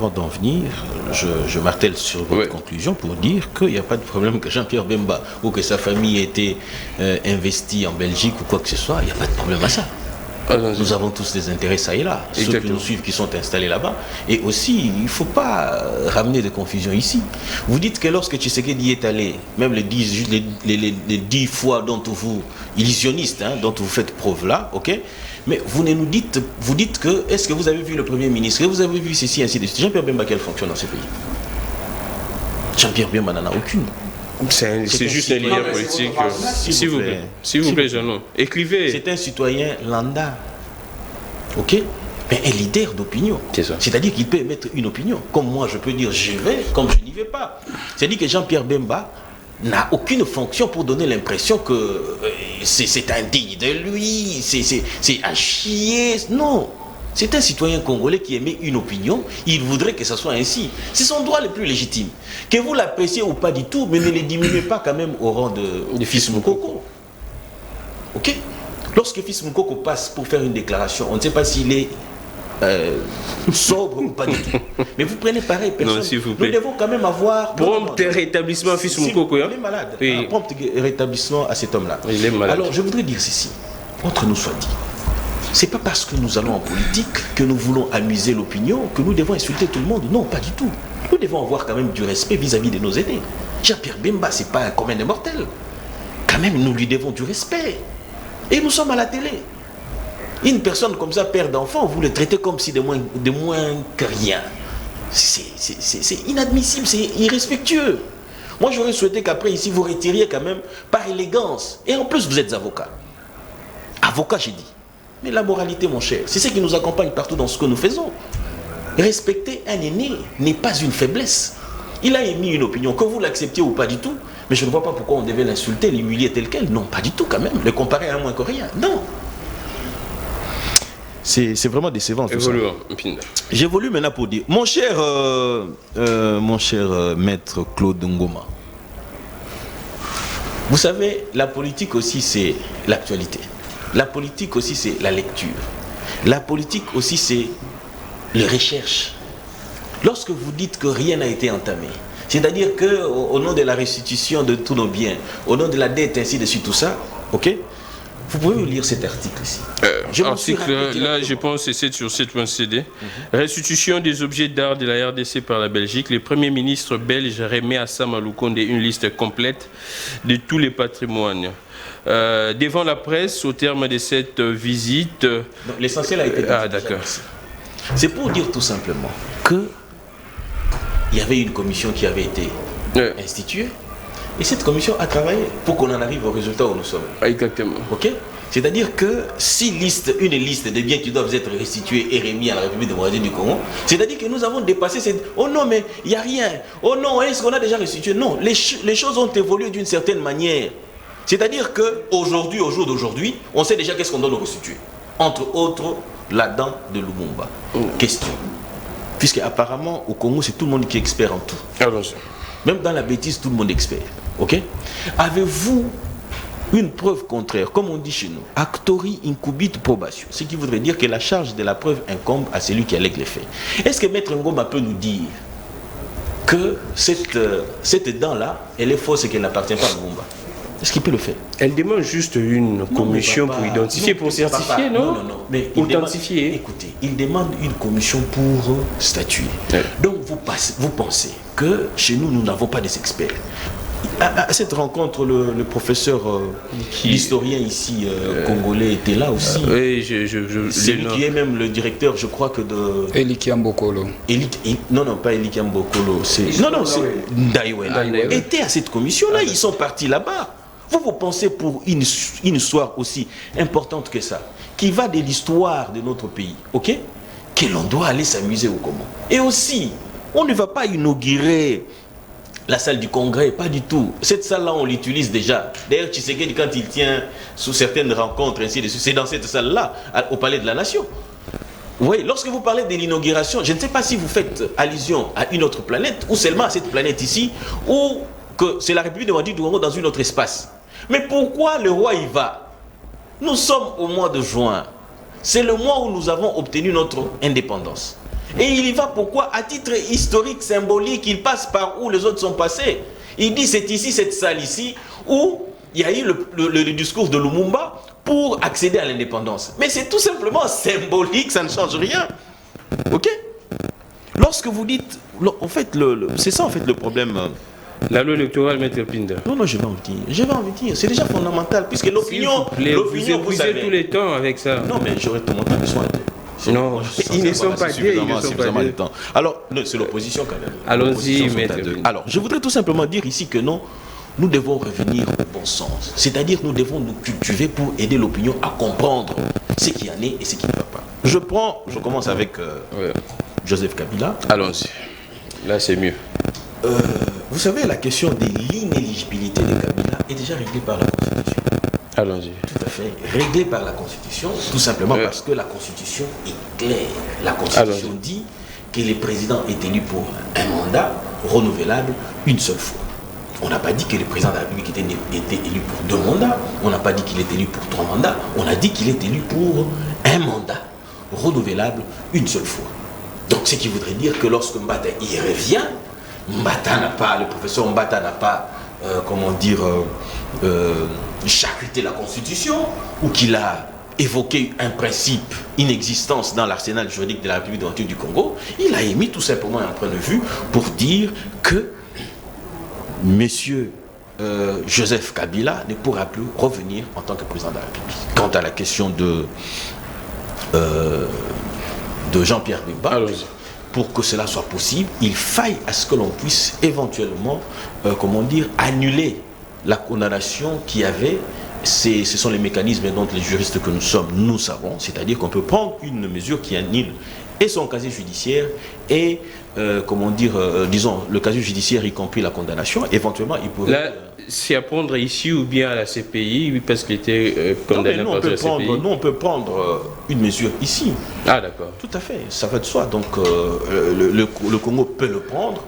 d'en venir, je martèle sur votre conclusion pour dire qu'il n'y a pas de problème que Jean-Pierre Bemba ou que sa famille ait été investie en Belgique ou quoi que ce soit, il n'y a pas de problème à ça. Nous avons tous des intérêts ça et là, ceux qui nous suivent, qui sont installés là-bas. Et aussi, il ne faut pas ramener de confusion ici. Vous dites que lorsque Tshisekedi est allé, même les 10 fois dont vous, illusionnistes, dont vous faites preuve là, ok, mais vous dites que, est-ce que vous avez vu le Premier ministre, vous avez vu ceci, ainsi de suite. Jean-Pierre Bemba, quelle fonction dans ce pays? Jean-Pierre Bemba n'en a aucune. C'est juste un leader politique. S'il vous plaît, Jeannot, écrivez. C'est un citoyen lambda. Ok? Mais un leader d'opinion. C'est-à-dire qu'il peut émettre une opinion. Comme moi, je peux dire je vais, comme je n'y vais pas. C'est-à-dire que Jean-Pierre Bemba n'a aucune fonction pour donner l'impression que c'est indigne de lui, c'est à chier. Non. C'est un citoyen congolais qui émet une opinion, il voudrait que ça soit ainsi. C'est son droit le plus légitime. Que vous l'appréciez ou pas du tout, mais ne les diminuez pas quand même au rang de Fils Moukoko. Ok? Lorsque Fils Moukoko passe pour faire une déclaration, on ne sait pas s'il est sobre ou pas du tout. Mais vous prenez pareil, personne. Non, s'il vous plaît. Nous devons quand même avoir... Prompt rétablissement Fils Moukoko. Il est malade. Oui. Un prompt rétablissement à cet homme-là. Il est malade. Alors, je voudrais dire ceci. Entre nous soit dit. C'est pas parce que nous allons en politique que nous voulons amuser l'opinion que nous devons insulter tout le monde. Non, pas du tout. Nous devons avoir quand même du respect vis-à-vis de nos aînés. Jean-Pierre Bemba, c'est pas un commun des mortels. Quand même, nous lui devons du respect. Et nous sommes à la télé. Une personne comme ça, père d'enfant, vous le traitez comme si de moins que rien. C'est inadmissible, c'est irrespectueux. Moi, j'aurais souhaité qu'après, ici, vous retiriez quand même par élégance. Et en plus, vous êtes avocat. Avocat, j'ai dit. Mais la moralité, mon cher, c'est ce qui nous accompagne partout dans ce que nous faisons. Respecter un aîné n'est pas une faiblesse. Il a émis une opinion, que vous l'acceptiez ou pas du tout, mais je ne vois pas pourquoi on devait l'insulter, l'humilier tel quel. Non, pas du tout quand même. Le comparer à un moins que rien. Non. C'est vraiment décevant tout ça. J'évolue maintenant pour dire, mon cher maître Claude Ngoma, vous savez, la politique aussi c'est l'actualité. La politique aussi c'est la lecture. La politique aussi c'est les recherches. Lorsque vous dites que rien n'a été entamé, c'est-à-dire qu'au nom de la restitution de tous nos biens, au nom de la dette, ainsi de suite, tout ça, ok? Vous pouvez lire cet article ici. Article, là, je pense que c'est sur 7.cd. Restitution des objets d'art de la RDC par la Belgique. Le Premier ministre belge remet à Sama Lukonde une liste complète de tous les patrimoines. Devant la presse, au terme de cette visite... L'essentiel a été dit. Ah, d'accord. C'est pour dire tout simplement que il y avait une commission qui avait été instituée. Et cette commission a travaillé pour qu'on en arrive au résultat où nous sommes. Exactement. Ok? C'est-à-dire que si une liste de biens qui doivent être restitués et remis à la République démocratique du Congo, c'est-à-dire que nous avons dépassé cette... Oh non, mais il n'y a rien. Oh non, est-ce qu'on a déjà restitué? Non, les choses ont évolué d'une certaine manière. C'est-à-dire qu'aujourd'hui, au jour d'aujourd'hui, on sait déjà qu'est-ce qu'on doit nous restituer. Entre autres, la dent de Lumumba. Question. Puisque apparemment, au Congo, c'est tout le monde qui est expert en tout. Allons-y. Même dans la bêtise, tout le monde est expert. Ok? Avez-vous une preuve contraire, comme on dit chez nous, actori incubit probation, ce qui voudrait dire que la charge de la preuve incombe à celui qui allègue les faits. Est-ce que Maître Ngoma peut nous dire que cette dent-là, elle est fausse et qu'elle n'appartient pas à Lumumba? Est-ce qu'il peut le faire? Elle demande juste une commission pour identifier, pour certifier, non? Non. Mais authentifier. Écoutez, il demande une commission pour statuer. Ouais. Donc vous pensez que chez nous, nous n'avons pas des experts. À cette rencontre, le professeur, l'historien ici congolais était là aussi. Oui, c'est lui qui est même le directeur, je crois que de... Elikiam Bokolo. Non, pas Elikiam Bokolo. C'est Ndaiwen. Était à cette commission-là, ils sont partis là-bas. Vous pensez pour une histoire aussi importante que ça, qui va de l'histoire de notre pays, ok? Que l'on doit aller s'amuser ou comment? Et aussi, on ne va pas inaugurer la salle du congrès, pas du tout. Cette salle-là, on l'utilise déjà. D'ailleurs, Tshisekedi, quand il tient sous certaines rencontres, ainsi de suite, c'est dans cette salle-là, au Palais de la Nation. Oui, lorsque vous parlez de l'inauguration, je ne sais pas si vous faites allusion à une autre planète, ou seulement à cette planète ici, ou que c'est la République démocratique du Congo dans un autre espace. Mais pourquoi le roi y va? Nous sommes au mois de juin. C'est le mois où nous avons obtenu notre indépendance. Et il y va pourquoi? À titre historique, symbolique, il passe par où les autres sont passés. Il dit c'est ici, cette salle ici, où il y a eu le discours de Lumumba pour accéder à l'indépendance. Mais c'est tout simplement symbolique, ça ne change rien. Ok? Lorsque vous dites, en fait, c'est ça en fait le problème. La loi électorale, Maître Pinda. Non, je vais en dire. C'est déjà fondamental, puisque l'opinion, vous savez tout le temps avec ça. Non, mais j'aurais tout mon temps besoin de... Non, ils ne sont pas deux. De temps. Alors, c'est l'opposition quand même. Allons-y, Maître. Alors, je voudrais tout simplement dire ici que non, nous devons revenir au bon sens. C'est-à-dire, nous devons nous cultiver pour aider l'opinion à comprendre ce qui en est et ce qui ne va pas. Je commence avec Joseph Kabila. Allons-y. Là, c'est mieux. Vous savez, la question de l'inéligibilité de Kabila est déjà réglée par la Constitution. Allons-y. Tout à fait. Réglé par la Constitution, tout simplement parce que la Constitution est claire. La Constitution dit que le président est élu pour un mandat renouvelable une seule fois. On n'a pas dit que le président de la République était élu pour 2 mandats. On n'a pas dit qu'il est élu pour 3 mandats. On a dit qu'il est élu pour un mandat renouvelable une seule fois. Donc, ce qui voudrait dire que lorsque Mbata y revient, le professeur Mbata n'a pas, charcuté la Constitution, ou qu'il a évoqué un principe inexistence dans l'arsenal juridique de la République démocratique du Congo. Il a émis tout simplement un point de vue pour dire que Monsieur Joseph Kabila ne pourra plus revenir en tant que président de la République. Quant à la question de Jean-Pierre Bemba, pour que cela soit possible, il faille à ce que l'on puisse éventuellement, annuler la condamnation qu'il y avait. Ce sont les mécanismes dont les juristes que nous sommes, nous savons, c'est-à-dire qu'on peut prendre une mesure qui annule et son casier judiciaire et, disons, le casier judiciaire y compris la condamnation, éventuellement il pourrait... Là, c'est à prendre ici ou bien à la CPI, oui, parce qu'il était condamné par la CPI. Nous, on peut prendre une mesure ici. Ah, d'accord. Tout à fait, ça va de soi. Donc, le Congo peut le prendre.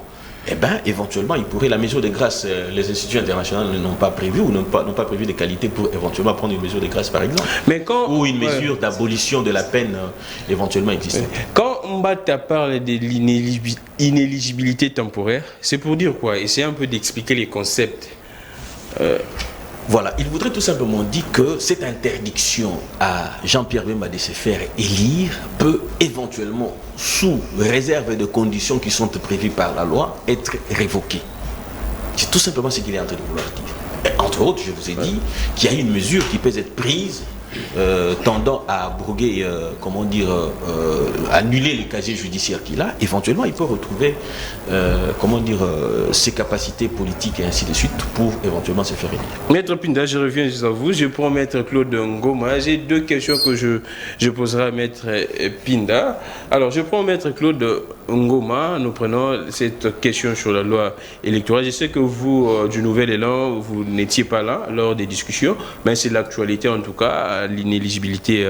Eh bien, éventuellement, il pourrait, la mesure de grâce, les institutions internationales n'ont pas prévu ou n'ont pas prévu des qualités pour éventuellement prendre une mesure de grâce, par exemple. Mais quand, ou une mesure d'abolition de la peine éventuellement existante. Quand Mbata parle de l'inéligibilité temporaire, c'est pour dire quoi? Essayez un peu d'expliquer les concepts. Voilà, il voudrait tout simplement dire que cette interdiction à Jean-Pierre Bemba de se faire élire peut éventuellement, sous réserve de conditions qui sont prévues par la loi, être révoquée. C'est tout simplement ce qu'il est en train de vouloir dire. Et entre autres, je vous ai dit qu'il y a une mesure qui peut être prise tendant à abroger, annuler le casier judiciaire qu'il a. Éventuellement, il peut retrouver, ses capacités politiques et ainsi de suite pour éventuellement se faire élire. Maître Pinda, je reviens à vous. Je prends Maître Claude Ngoma. J'ai 2 questions que je poserai à Maître Pinda. Alors, je prends Maître Claude Ngoma. Nous prenons cette question sur la loi électorale. Je sais que vous, du Nouvel Élan, vous n'étiez pas là lors des discussions, mais c'est l'actualité en tout cas. L'inéligibilité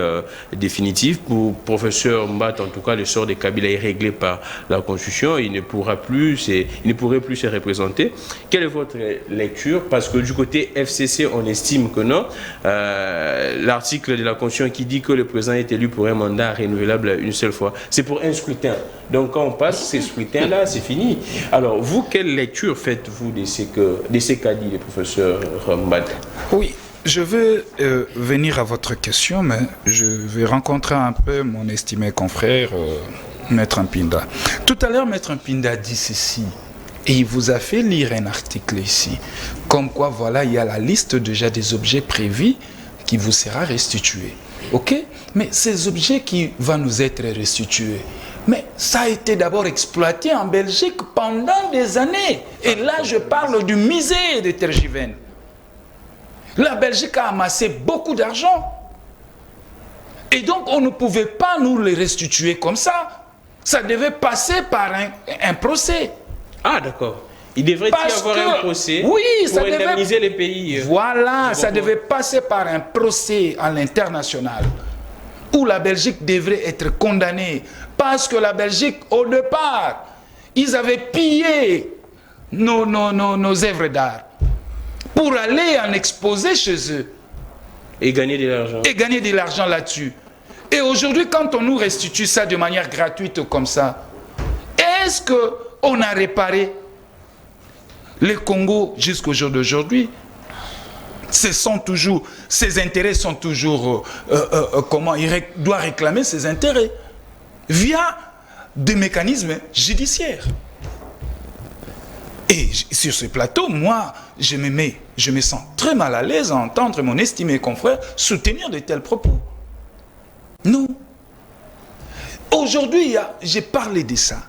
définitive. Pour professeur Mbata, en tout cas, le sort de Kabila est réglé par la Constitution. Il ne pourrait plus se représenter. Quelle est votre lecture? Parce que du côté FCC, on estime que non. L'article de la Constitution qui dit que le président est élu pour un mandat renouvelable une seule fois, c'est pour un scrutin. Donc quand on passe ces scrutins-là, c'est fini. Alors vous, quelle lecture faites-vous de ce qu'a dit le professeur Mbata? Oui. Je veux venir à votre question, mais je vais rencontrer un peu mon estimé confrère, Maître Mpinda. Tout à l'heure, Maître Mpinda a dit ceci, et il vous a fait lire un article ici, comme quoi, voilà, il y a la liste déjà des objets prévus qui vous sera restituée. Ok? Mais ces objets qui vont nous être restitués, mais ça a été d'abord exploité en Belgique pendant des années. Et là, je parle du musée de Tergiven. La Belgique a amassé beaucoup d'argent. Et donc, on ne pouvait pas nous les restituer comme ça. Ça devait passer par un procès. Ah, d'accord. Il devrait y avoir un procès pour indemniser les pays. Voilà, ça devait passer par un procès à l'international où la Belgique devrait être condamnée. Parce que la Belgique, au départ, ils avaient pillé nos œuvres d'art pour aller en exposer chez eux. Et gagner de l'argent. Et gagner de l'argent là-dessus. Et aujourd'hui, quand on nous restitue ça de manière gratuite comme ça, est-ce qu'on a réparé le Congo jusqu'au jour d'aujourd'hui? Ses intérêts sont toujours... comment il doit réclamer ses intérêts? Via des mécanismes judiciaires. Et sur ce plateau, moi, je me sens très mal à l'aise à entendre mon estimé confrère soutenir de tels propos. Non. Aujourd'hui, j'ai parlé de ça.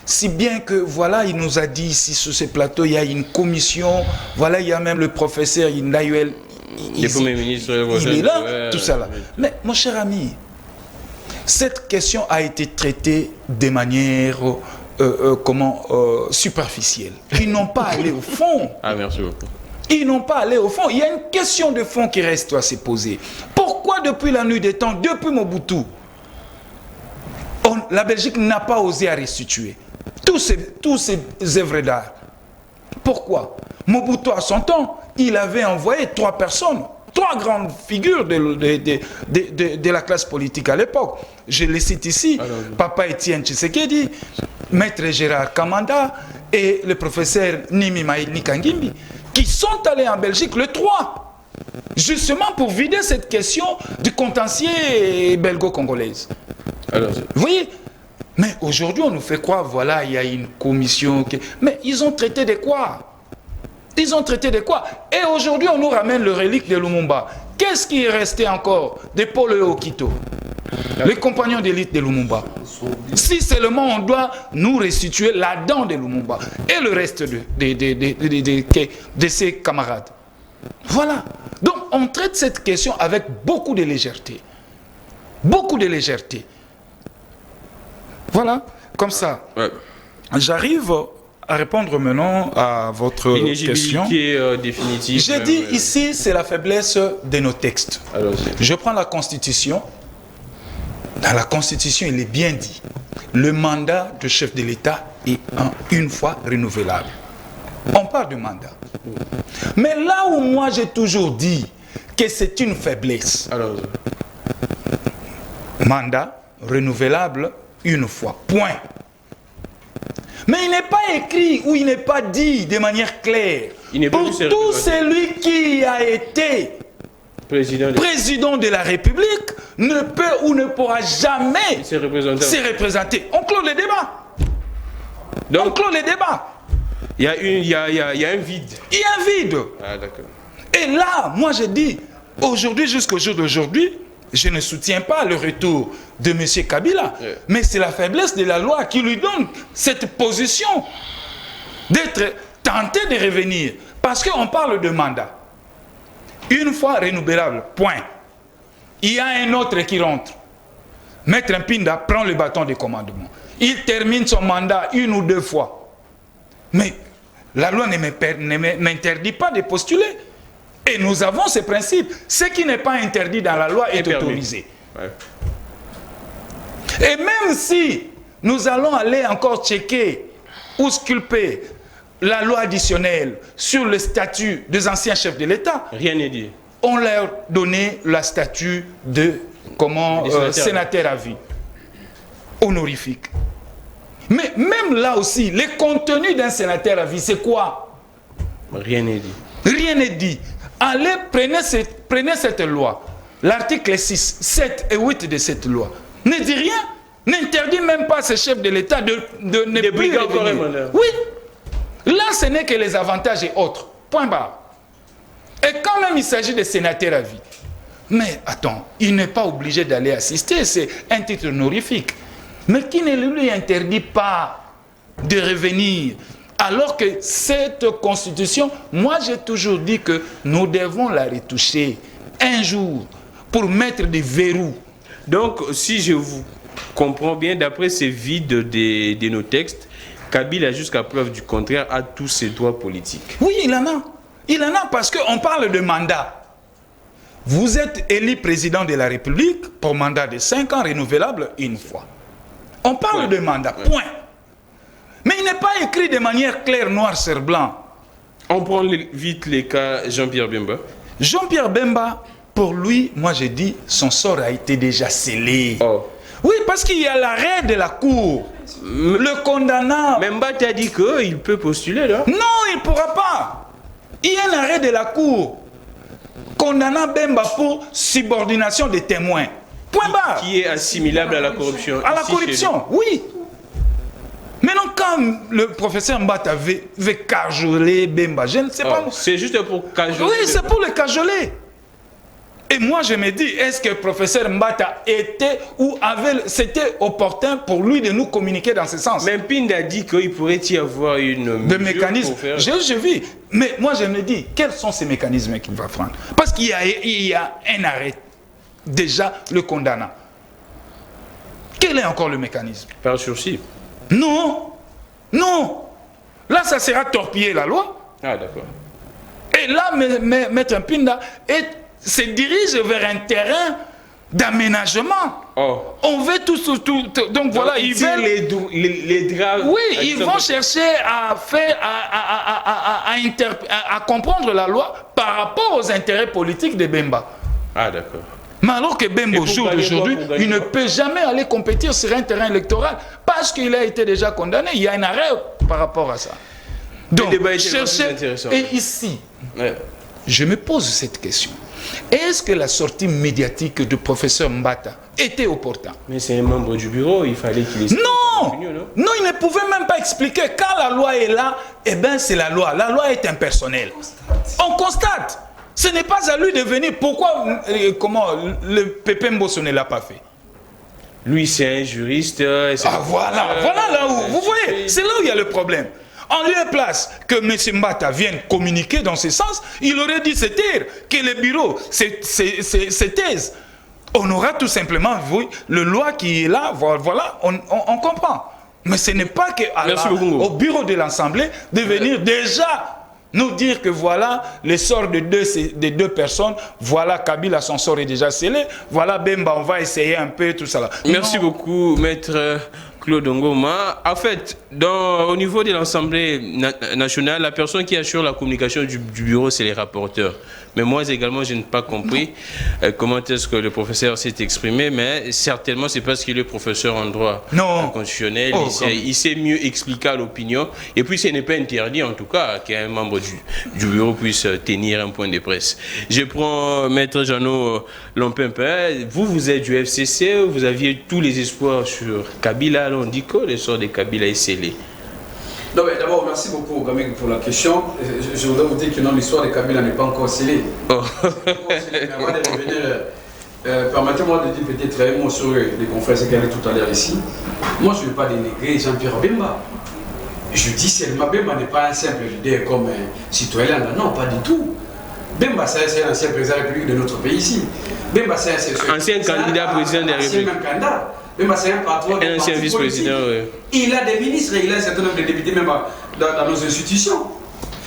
Si bien que, voilà, il nous a dit ici sur ce plateau, il y a une commission, voilà, il y a même le professeur Indayuel. Il est là, tout ça là. Mais, mon cher ami, cette question a été traitée de manière... superficielle. Ils n'ont pas allé au fond. Ah, merci beaucoup. Ils n'ont pas allé au fond. Il y a une question de fond qui reste à se poser. Pourquoi depuis la nuit des temps, depuis Mobutu, la Belgique n'a pas osé à restituer tous ces œuvres d'art? Pourquoi? Mobutu, à son temps, il avait envoyé 3 personnes, 3 grandes figures de la classe politique à l'époque. Je les cite ici. Papa Étienne Tshisekedi, Maître Gérard Kamanda et le professeur Nimi Maïd Nikangimbi, qui sont allés en Belgique le 3, justement pour vider cette question du contentieux belgo-congolaise. Vous voyez? Mais aujourd'hui, on nous fait croire, voilà, il y a une commission. Mais ils ont traité de quoi? Ils ont traité de quoi? Et aujourd'hui, on nous ramène le relique de Lumumba. Qu'est-ce qui est resté encore de Paul Okito, les compagnons d'élite de Lumumba? Si seulement on doit nous restituer la dent de Lumumba et le reste de ses camarades. Voilà. Donc, on traite cette question avec beaucoup de légèreté. Beaucoup de légèreté. Voilà, comme ça. Ouais. J'arrive à répondre maintenant à votre question. Définitive. J'ai dit ici, c'est la faiblesse de nos textes. Je prends la Constitution. Dans la Constitution, il est bien dit. Le mandat de chef de l'État est une fois renouvelable. On parle de mandat. Mais là où moi j'ai toujours dit que c'est une faiblesse. Mandat renouvelable une fois. Point. Mais il n'est pas écrit ou il n'est pas dit de manière claire. Pour tout celui qui a été président de la République ne peut ou ne pourra jamais se représenter. On clôt les débats. Donc, on clôt les débats. Il y a un vide. Il y a un vide. Ah, d'accord. Et là, moi je dis, aujourd'hui, jusqu'au jour d'aujourd'hui, je ne soutiens pas le retour de M. Kabila. Mais c'est la faiblesse de la loi qui lui donne cette position d'être tenté de revenir. Parce qu'on parle de mandat. Une fois renouvelable, point. Il y a un autre qui rentre. Maître Mpinda prend le bâton de commandement. Il termine son mandat 1 ou 2 fois. Mais la loi ne m'interdit pas de postuler. Et nous avons ce principe. Ce qui n'est pas interdit dans la loi est autorisé. Ouais. Et même si nous allons aller encore checker ou sculpter la loi additionnelle sur le statut des anciens chefs de l'État, rien n'est dit. On leur donnait la statut de sénateur à vie, honorifique. Mais même là aussi, les contenus d'un sénateur à vie, c'est quoi? Rien n'est dit. Rien n'est dit. Allez, prenez cette loi. L'article 6, 7 et 8 de cette loi ne dit rien, n'interdit même pas à ces chefs de l'État de ne plus revenir. Oui. Là, ce n'est que les avantages et autres. Point barre. Et quand même, il s'agit de sénateurs à vie. Mais attends, il n'est pas obligé d'aller assister, c'est un titre honorifique. Mais qui ne lui interdit pas de revenir. Alors que cette constitution, moi j'ai toujours dit que nous devons la retoucher un jour pour mettre des verrous. Donc, si je vous comprends bien, d'après ces vides de nos textes, Kabila, jusqu'à preuve du contraire, a tous ses droits politiques. Oui, il en a. Il en a parce qu'on parle de mandat. Vous êtes élu président de la République pour mandat de 5 ans renouvelable une fois. On parle de mandat, point. Mais il n'est pas écrit de manière claire, noir sur blanc. On prend vite les cas Jean-Pierre Bemba. Jean-Pierre Bemba, pour lui, moi j'ai dit, son sort a été déjà scellé. Oh. Oui, parce qu'il y a l'arrêt de la cour. Le condamnant... Bemba t'a dit qu'il peut postuler, là? Non, il ne pourra pas. Il y a un arrêt de la cour condamnant Bemba pour subordination des témoins. Point barre. Qui est assimilable à la corruption. À la corruption, oui. Maintenant, quand le professeur Mbata veut cajoler Bemba, je ne sais pas. C'est juste pour cajoler. Oui, c'est pour le cajoler. Et moi, je me dis, est-ce que le professeur Mbata était ou avait, c'était opportun pour lui de nous communiquer dans ce sens? Mais Mpinda a dit qu'il pourrait y avoir une mécanisme. Je vis. Mais moi, je me dis, quels sont ces mécanismes qu'il va prendre? Parce qu'il y a un arrêt. Déjà, le condamnant. Quel est encore le mécanisme? Par sursis. Non. Non. Là, ça sera torpiller la loi. Ah, d'accord. Et là, Maître Mpinda se dirige vers un terrain d'aménagement. On veut tout. Donc voilà, ils veulent les draps. Oui, ils vont chercher à faire, à comprendre la loi par rapport aux intérêts politiques de Bemba. Ah, d'accord. Mais alors que Bemba, au jour d'aujourd'hui, il ne peut jamais aller compétir sur un terrain électoral parce qu'il a été déjà condamné. Il y a un arrêt par rapport à ça. Donc, chercher. Et ici, je me pose cette question. Est-ce que la sortie médiatique du professeur Mbata était opportune? Mais c'est un membre du bureau, il fallait qu'il explique. Non, il ne pouvait même pas expliquer. Quand la loi est là, eh bien c'est la loi. La loi est impersonnelle. On constate. Ce n'est pas à lui de venir. Pourquoi le Pépé Mbosso ne l'a pas fait? Lui, c'est un juriste. Voilà là où, vous voyez, c'est là où il y a le problème. En lieu et place que M. Mbata vienne communiquer dans ce sens, il aurait dû se taire, que les bureaux se taisent. On aura tout simplement vu le loi qui est là, voilà, on comprend. Mais ce n'est pas au bureau de l'Assemblée de venir déjà nous dire que voilà, le sort de deux personnes, voilà, Kabila, son sort est déjà scellé, voilà, Bemba, on va essayer un peu, tout ça là. Merci beaucoup, Maître Claude Ngoma. En fait, au niveau de l'Assemblée nationale, la personne qui assure la communication du bureau, c'est les rapporteurs. Mais moi également, je n'ai pas compris comment est-ce que le professeur s'est exprimé, mais certainement, c'est parce qu'il est professeur en droit constitutionnel. Il sait mieux expliquer l'opinion. Et puis, ce n'est pas interdit, en tout cas, qu'un membre du bureau puisse tenir un point de presse. Je prends Maître Jeannot Lompempin. Vous êtes du FCC, vous aviez tous les espoirs sur Kabila. On dit que le sort de Kabila est scellé. Non, mais d'abord, merci beaucoup, Gaming, pour la question. Je voudrais vous dire que non, l'histoire de Kabila n'est pas encore scellée. Mais avant de revenir, permettez-moi de dire peut-être un mot sur les confrères qui allaient tout à l'heure ici. Moi, je ne veux pas dénigrer Jean-Pierre Bemba. Je dis seulement Bemba n'est pas un simple leader comme un citoyen. Non, pas du tout. Bemba, c'est un ancien président de la République de notre pays ici. Bemba, c'est un ancien candidat président de la République. Même c'est un patron de ancien vice-président. Il a des ministres, il a un certain nombre de députés même dans nos institutions.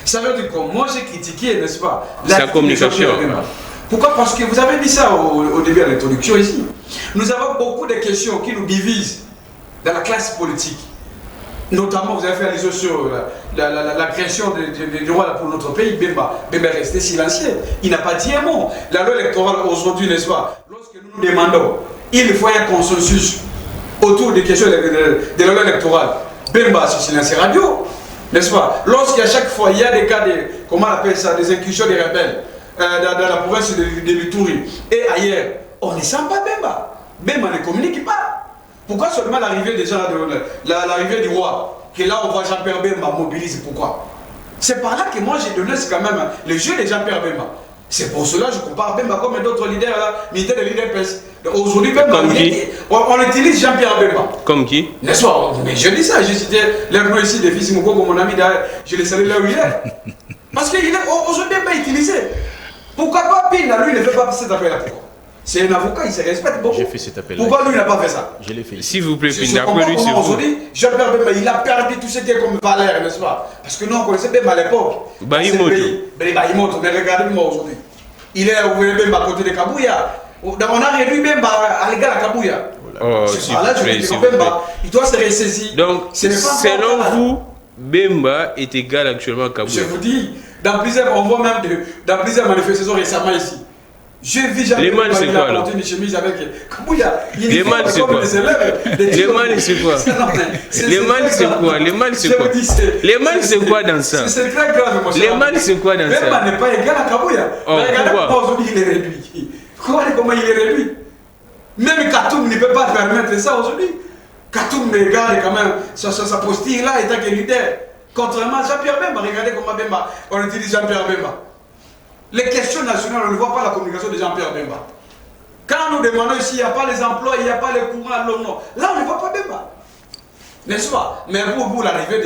Ça veut dire que moi j'ai critiqué, n'est-ce pas, sa communication. Pourquoi? Parce que vous avez dit ça au début de l'introduction ici. Nous avons beaucoup de questions qui nous divisent dans la classe politique. Notamment, vous avez fait allusion sur la création des droits pour notre pays. Bemba est resté silencieux. Il n'a pas dit un mot. La loi électorale aujourd'hui, n'est-ce pas, lorsque nous nous demandons, il faut un consensus autour des questions de la loi électorale. Bemba sur silence radio, n'est-ce pas? Lorsqu'à chaque fois il y a des cas de, comment on appelle ça, des incursions des rebelles dans la province de l'Ituri et ailleurs, on ne sent pas Bemba. Bemba ne communique pas. Pourquoi seulement l'arrivée des gens, l'arrivée du roi, que là on voit Jean-Pierre Bemba mobilise? Pourquoi? C'est par là que moi j'ai donné quand même le jeu de Jean-Pierre Bemba. C'est pour cela que je compare Bemba comme d'autres leaders là, militaires de l'UDPS. Aujourd'hui, Bemba, on utilise Jean-Pierre Bemba. Comme qui? N'est-ce pas? Mais je dis ça, j'ai cité l'herbe ici de Fils Moko, mon ami d'ailleurs, je l'ai salué là où il est. Parce qu'aujourd'hui, Bemba est utilisé. Pourquoi pas Pina, lui, ne fait pas cet appel-là? C'est un avocat, il se respecte beaucoup. J'ai fait cet appel-là. Pourquoi lui, il n'a pas fait ça? Je l'ai fait. S'il vous plaît, Pina, après lui, c'est vous. Aujourd'hui, Jean-Pierre Bemba, il a perdu tout ce qui est comme valeur, n'est-ce pas? Parce que nous, on connaissait Bemba à l'époque. Bahimoto. Bahimoto, mais regardez-moi aujourd'hui. Il est ouvert Bemba à côté de Kabouya. On a réduit Bemba à l'égal à Kabouya. C'est par là que je dis que Bemba, il doit se ressaisir. Donc, selon vous, Bemba est égal actuellement à Kabouya? Je vous dis, on voit même dans plusieurs manifestations récemment ici. J'ai vu Jean-Pierre Bemba, il a porté une chemise avec Kabouya. Les mâles, c'est quoi? Les mâles, c'est quoi? Les mâles, c'est quoi? Les mâles, c'est quoi? Les mâles, c'est quoi dans ça? C'est très grave, mon cher. Les mâles, c'est quoi dans ça? Bemba n'est pas égal à Kabouya. Regardez comment aujourd'hui il est réduit. Regardez comment il est réduit. Même Katoum ne peut pas permettre ça aujourd'hui. Katoum regarde quand même sa posture là étant que leader. Contrairement à Jean-Pierre Bemba, regardez comment Bemba, on utilise Jean-Pierre Bemba. Les questions nationales, on ne voit pas la communication de Jean-Pierre Bemba. Quand nous demandons ici, il n'y a pas les emplois, il n'y a pas les courants, l'eau, là on ne voit pas Bemba. N'est-ce pas? Mais pour l'arrivée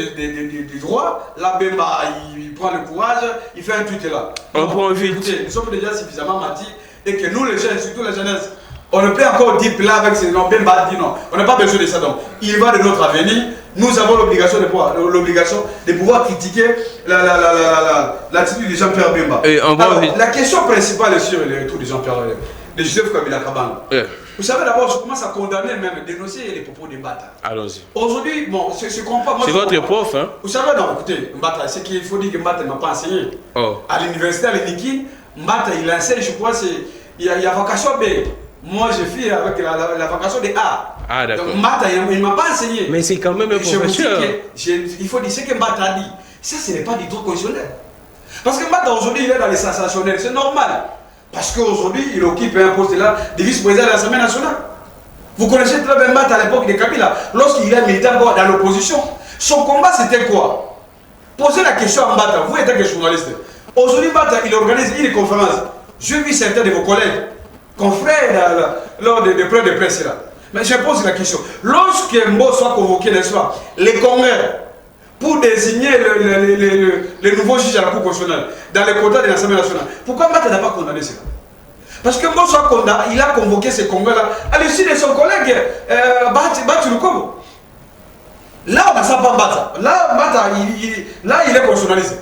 du droit, là Bemba, il prend le courage, il fait un tweet là. On prend vite. Écoutez, nous sommes déjà suffisamment mâtis et que nous les jeunes, surtout la jeunesse, on ne peut encore dire là avec ces noms, Bemba dit non. On n'a pas besoin de ça donc. Il va de notre avenir nous avons l'obligation de pouvoir critiquer l'attitude de Jean-Pierre Bemba. Alors, la question principale est sur le retour de Jean-Pierre Bemba, de Joseph Kabila Kabanga. Vous savez, d'abord, je commence à condamner même, dénoncer les propos de Mbata. Allons-y. Aujourd'hui, bon, je comprends. C'est votre prof, hein? Vous savez, non, écoutez, Mbata, c'est qu'il faut dire que Mbata ne m'a pas enseigné. À l'université, à l'Unikin, Mbata, il enseigne, je crois, il y a vocation B. Moi, je fais avec la vocation de A. Ah, d'accord. Donc, Mbata, il ne m'a pas enseigné. Mais c'est quand même un professeur. Il faut dire ce que Mbata a dit. Ça, ce n'est pas du droit constitutionnel. Parce que Mbata, aujourd'hui, il est dans les sensationnels. C'est normal. Parce qu'aujourd'hui, il occupe un poste là de vice-président de l'Assemblée nationale. Vous connaissez très bien Mbata à l'époque de Kabila, lorsqu'il est militant dans l'opposition. Son combat, c'était quoi? Posez la question à Mbata, vous étant que journaliste. Aujourd'hui, Mbata, il organise une conférence. J'ai vu certains de vos collègues, confrères, lors des preuves de presse là. Mais je pose la question. Lorsque Mbo soit convoqué, n'est-ce pas, les congrès, pour désigner le nouveau juge à la Cour constitutionnelle dans les quotas de l'Assemblée nationale, pourquoi Mbata n'a pas condamné cela? Parce que Mbo soit condamné, il a convoqué ces congrès-là à l'issue de son collègue Bati Lukobo. Là, on n'a pas Mbata. Là, Mbata, il est constitutionnaliste.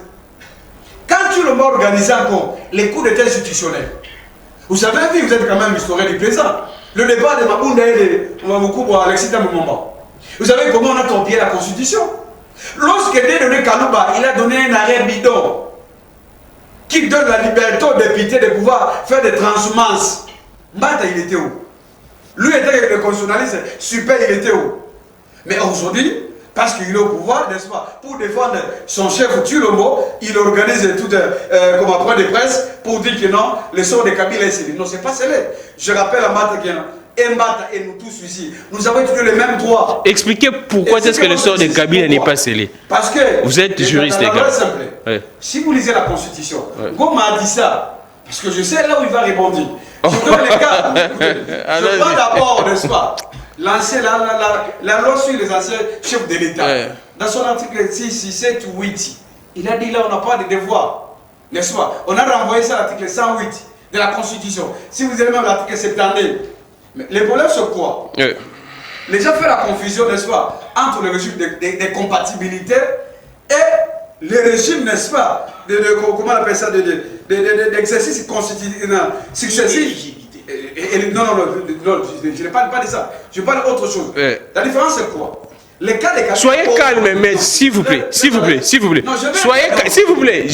Quand tu l'as organisé encore les coups d'état institutionnels, vous avez vu, vous êtes quand même historien du présent, le débat de Mabounda et de Moukoubou à Alexis Tamouamba. Vous savez comment on a torpillé la Constitution? Lorsque Dédouné Kalouba, il a donné un arrêt bidon qui donne la liberté aux députés de pouvoir faire des transhumances. Mbata, il était où? Lui était le constitutionnaliste super, il était où? Mais aujourd'hui, parce qu'il est au pouvoir, n'est-ce pas, pour défendre son chef Tulombo, il organise tout comme un point de presse pour dire que non, le sort de Kabila est scellé. Non, c'est pas scellé. Je rappelle à Mbata que Mbata et nous tous ici, nous avons tous les mêmes droits. Expliquez pourquoi est-ce que le sort de Kabila n'est pas scellé. Parce que vous êtes juriste, les gars. Ouais. Si vous lisez la Constitution, Goma a dit ça, parce que je sais là où il va rebondir. Je donne les cas. Je prends d'abord, n'est-ce pas, lancer la loi sur les anciens chefs de l'État. Dans son article 6, 7 ou 8, il a dit là on n'a pas de devoir. N'est-ce pas? On a renvoyé ça à l'article 108 de la Constitution. Si vous avez même l'article 72, mais les problèmes c'est quoi? Les gens font la confusion, n'est-ce pas, entre le régime de compatibilité et le régime, n'est-ce pas, comment on appelle ça, d'exercice successif. Non, je ne parle pas de ça. Je parle d'autre chose. La différence c'est quoi? Les cas de soyez calme, mais s'il vous plaît, s'il vous plaît, s'il vous plaît. Soyez calme, s'il vous plaît.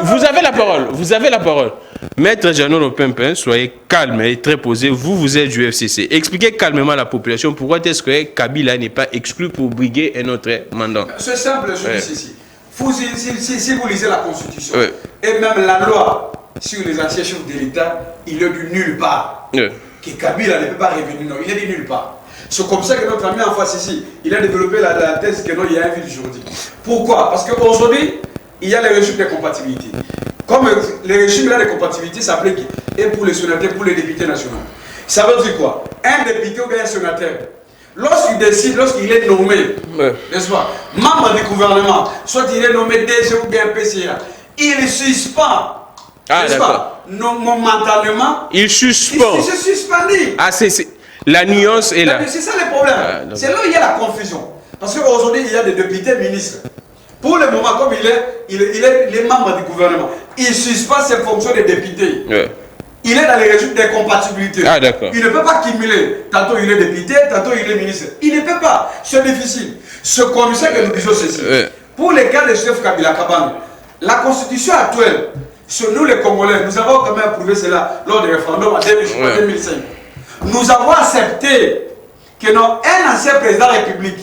Vous avez la parole, vous avez la parole. Maître Jeannot Lompempin, soyez calme et très posé. Vous êtes du FCC. Expliquez calmement à la population pourquoi est-ce que Kabila n'est pas exclu pour briguer un autre mandat. C'est simple, je dis ici. Si vous lisez la Constitution et même la loi sur les anciens chefs de l'État, il est du nulle part. Que Kabila ne peut pas revenir, non, il est du nulle part. C'est comme ça que notre ami en face ici, il a développé la thèse que non, il y a un vide juridique. Pourquoi? Parce qu'aujourd'hui, il y a les régimes de compatibilité. Comme les régimes de compatibilité s'appliquent et pour les sénateurs, pour les députés nationaux. Ça veut dire quoi? Un député ou bien un sénateur, lorsqu'il décide, lorsqu'il est nommé, n'est-ce pas, membre du gouvernement, soit il est nommé DG ou bien PCA, il suspend. N'est-ce pas? Momentanément, il suspend. Il se suspendit. Ah, c'est... La nuance est là. C'est ça le problème. C'est là où il y a la confusion. Parce qu'aujourd'hui, il y a des députés ministres. Pour le moment, comme il est membre du gouvernement, il suspend ses fonctions de député. Il est dans les régimes d'incompatibilité. Ah, d'accord. Il ne peut pas cumuler. Tantôt il est député, tantôt il est ministre. Il ne peut pas. C'est difficile. C'est comme ça que nous disons ceci. Pour les cas de chef Kabila Kabanga, la constitution actuelle, sur nous les Congolais, nous avons quand même approuvé cela lors des référendums en 2005. Nous avons accepté que un ancien président de la République,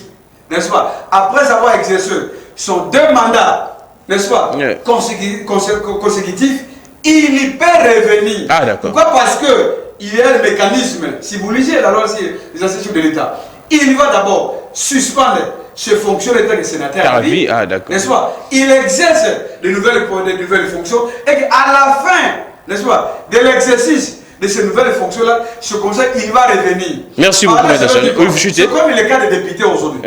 n'est-ce pas, après avoir exercé son 2 mandats, n'est-ce pas, consécutifs, il peut revenir. Ah, pourquoi? Parce qu'il y a le mécanisme, si vous lisez la loi sur les anciens chefs de l'État, il va d'abord suspendre ses fonctions d'État de sénateur à vie, n'est-ce pas, il exerce de nouvelles fonctions et qu'à la fin, n'est-ce pas, de l'exercice de ces nouvelles fonctions-là, c'est comme ça qu'il va revenir. Merci beaucoup, M. Jeannot. C'est comme le cas des députés aujourd'hui.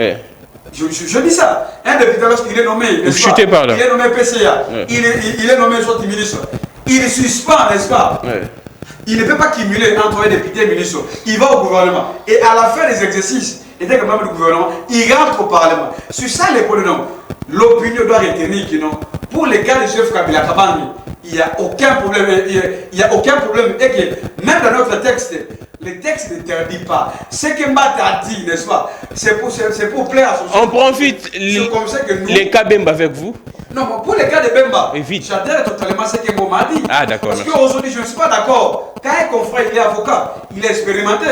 Je dis ça. Un député, lorsqu'il est nommé, il est nommé PCA, il est nommé soit ministre, il suspend, n'est-ce pas, il ne peut pas cumuler entre un député et un ministre. Il va au gouvernement. Et à la fin des exercices, il était quand même le gouvernement, il rentre au Parlement. Sur ça, les polynômes, l'opinion doit retenir que non. Pour les gars de chef Kabila Kabani, il n'y a aucun problème. Il y a aucun problème. Et que même dans notre texte, le texte n'interdit pas. Ce que Mbata a dit, n'est-ce pas? C'est pour plaire à son. On profite comme ça que nous, les cas Bemba avec vous. Non, pour les cas de Bemba, vite. j'adhère totalement ce que Mboma a dit. Ah, d'accord. Parce qu'aujourd'hui, je ne suis pas d'accord. Quand un confrère il est avocat, il est expérimenté.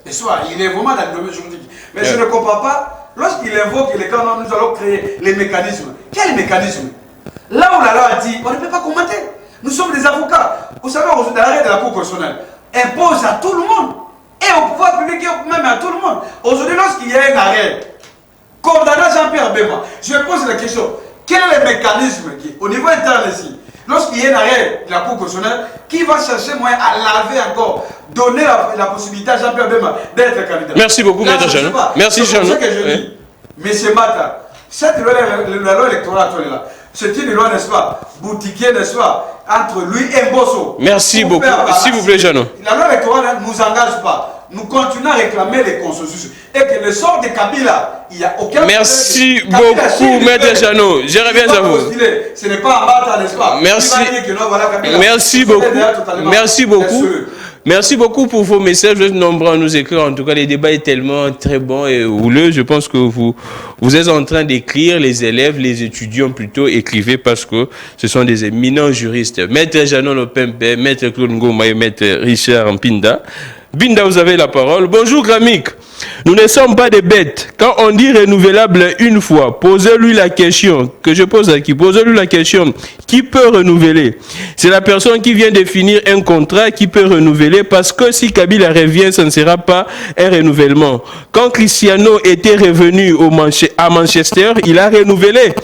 N'est-ce pas? Il est vraiment dans le domaine juridique. Mais je ne comprends pas, lorsqu'il invoque les cas, nous allons créer les mécanismes. Quel mécanisme? Là où la loi a dit, on ne peut pas commenter. Nous sommes des avocats. Vous savez, aujourd'hui, l'arrêt de la Cour constitutionnelle impose à tout le monde. Et au pouvoir public, et même à tout le monde. Aujourd'hui, lorsqu'il y a un arrêt condamnant Jean-Pierre Bemba, je pose la question, quel est le mécanisme qui, au niveau interne ici, lorsqu'il y a un arrêt de la Cour constitutionnelle, qui va chercher moyen à laver encore, donner la possibilité à Jean-Pierre Bemba d'être candidat? Merci beaucoup, Maître Jeannot. Merci, Jeannot. C'est ce que je dis. Monsieur Mata, cette loi, la loi électorale là, c'est une loi, n'est-ce pas, boutiquier, n'est-ce pas, entre lui et Mbosso. Merci beaucoup. S'il vous plaît, Jeannot. La loi électorale ne nous engage pas. Nous continuons à réclamer les consensus. Et que le sort de Kabila, il n'y a aucun Merci beaucoup, Maître Jeannot. Je reviens à vous. Ce n'est pas en bas, n'est-ce pas? Merci. Merci beaucoup. Merci beaucoup. Merci beaucoup pour vos messages. Vous êtes nombreux à nous écrire. En tout cas, le débat est tellement très bon et houleux. Je pense que vous êtes en train d'écrire, les élèves, les étudiants plutôt, écrivez parce que ce sont des éminents juristes. Maître Jeannot Lopempe, Maître Claude Ngoma et Maître Richard Mpinda. Binda, vous avez la parole. Bonjour, Gramik. Nous ne sommes pas des bêtes. Quand on dit renouvelable une fois, posez-lui la question, que je pose à qui? Posez-lui la question, qui peut renouveler? C'est la personne qui vient de finir un contrat qui peut renouveler, parce que si Kabila revient, ça ne sera pas un renouvellement. Quand Cristiano était revenu à Manchester, il a renouvelé.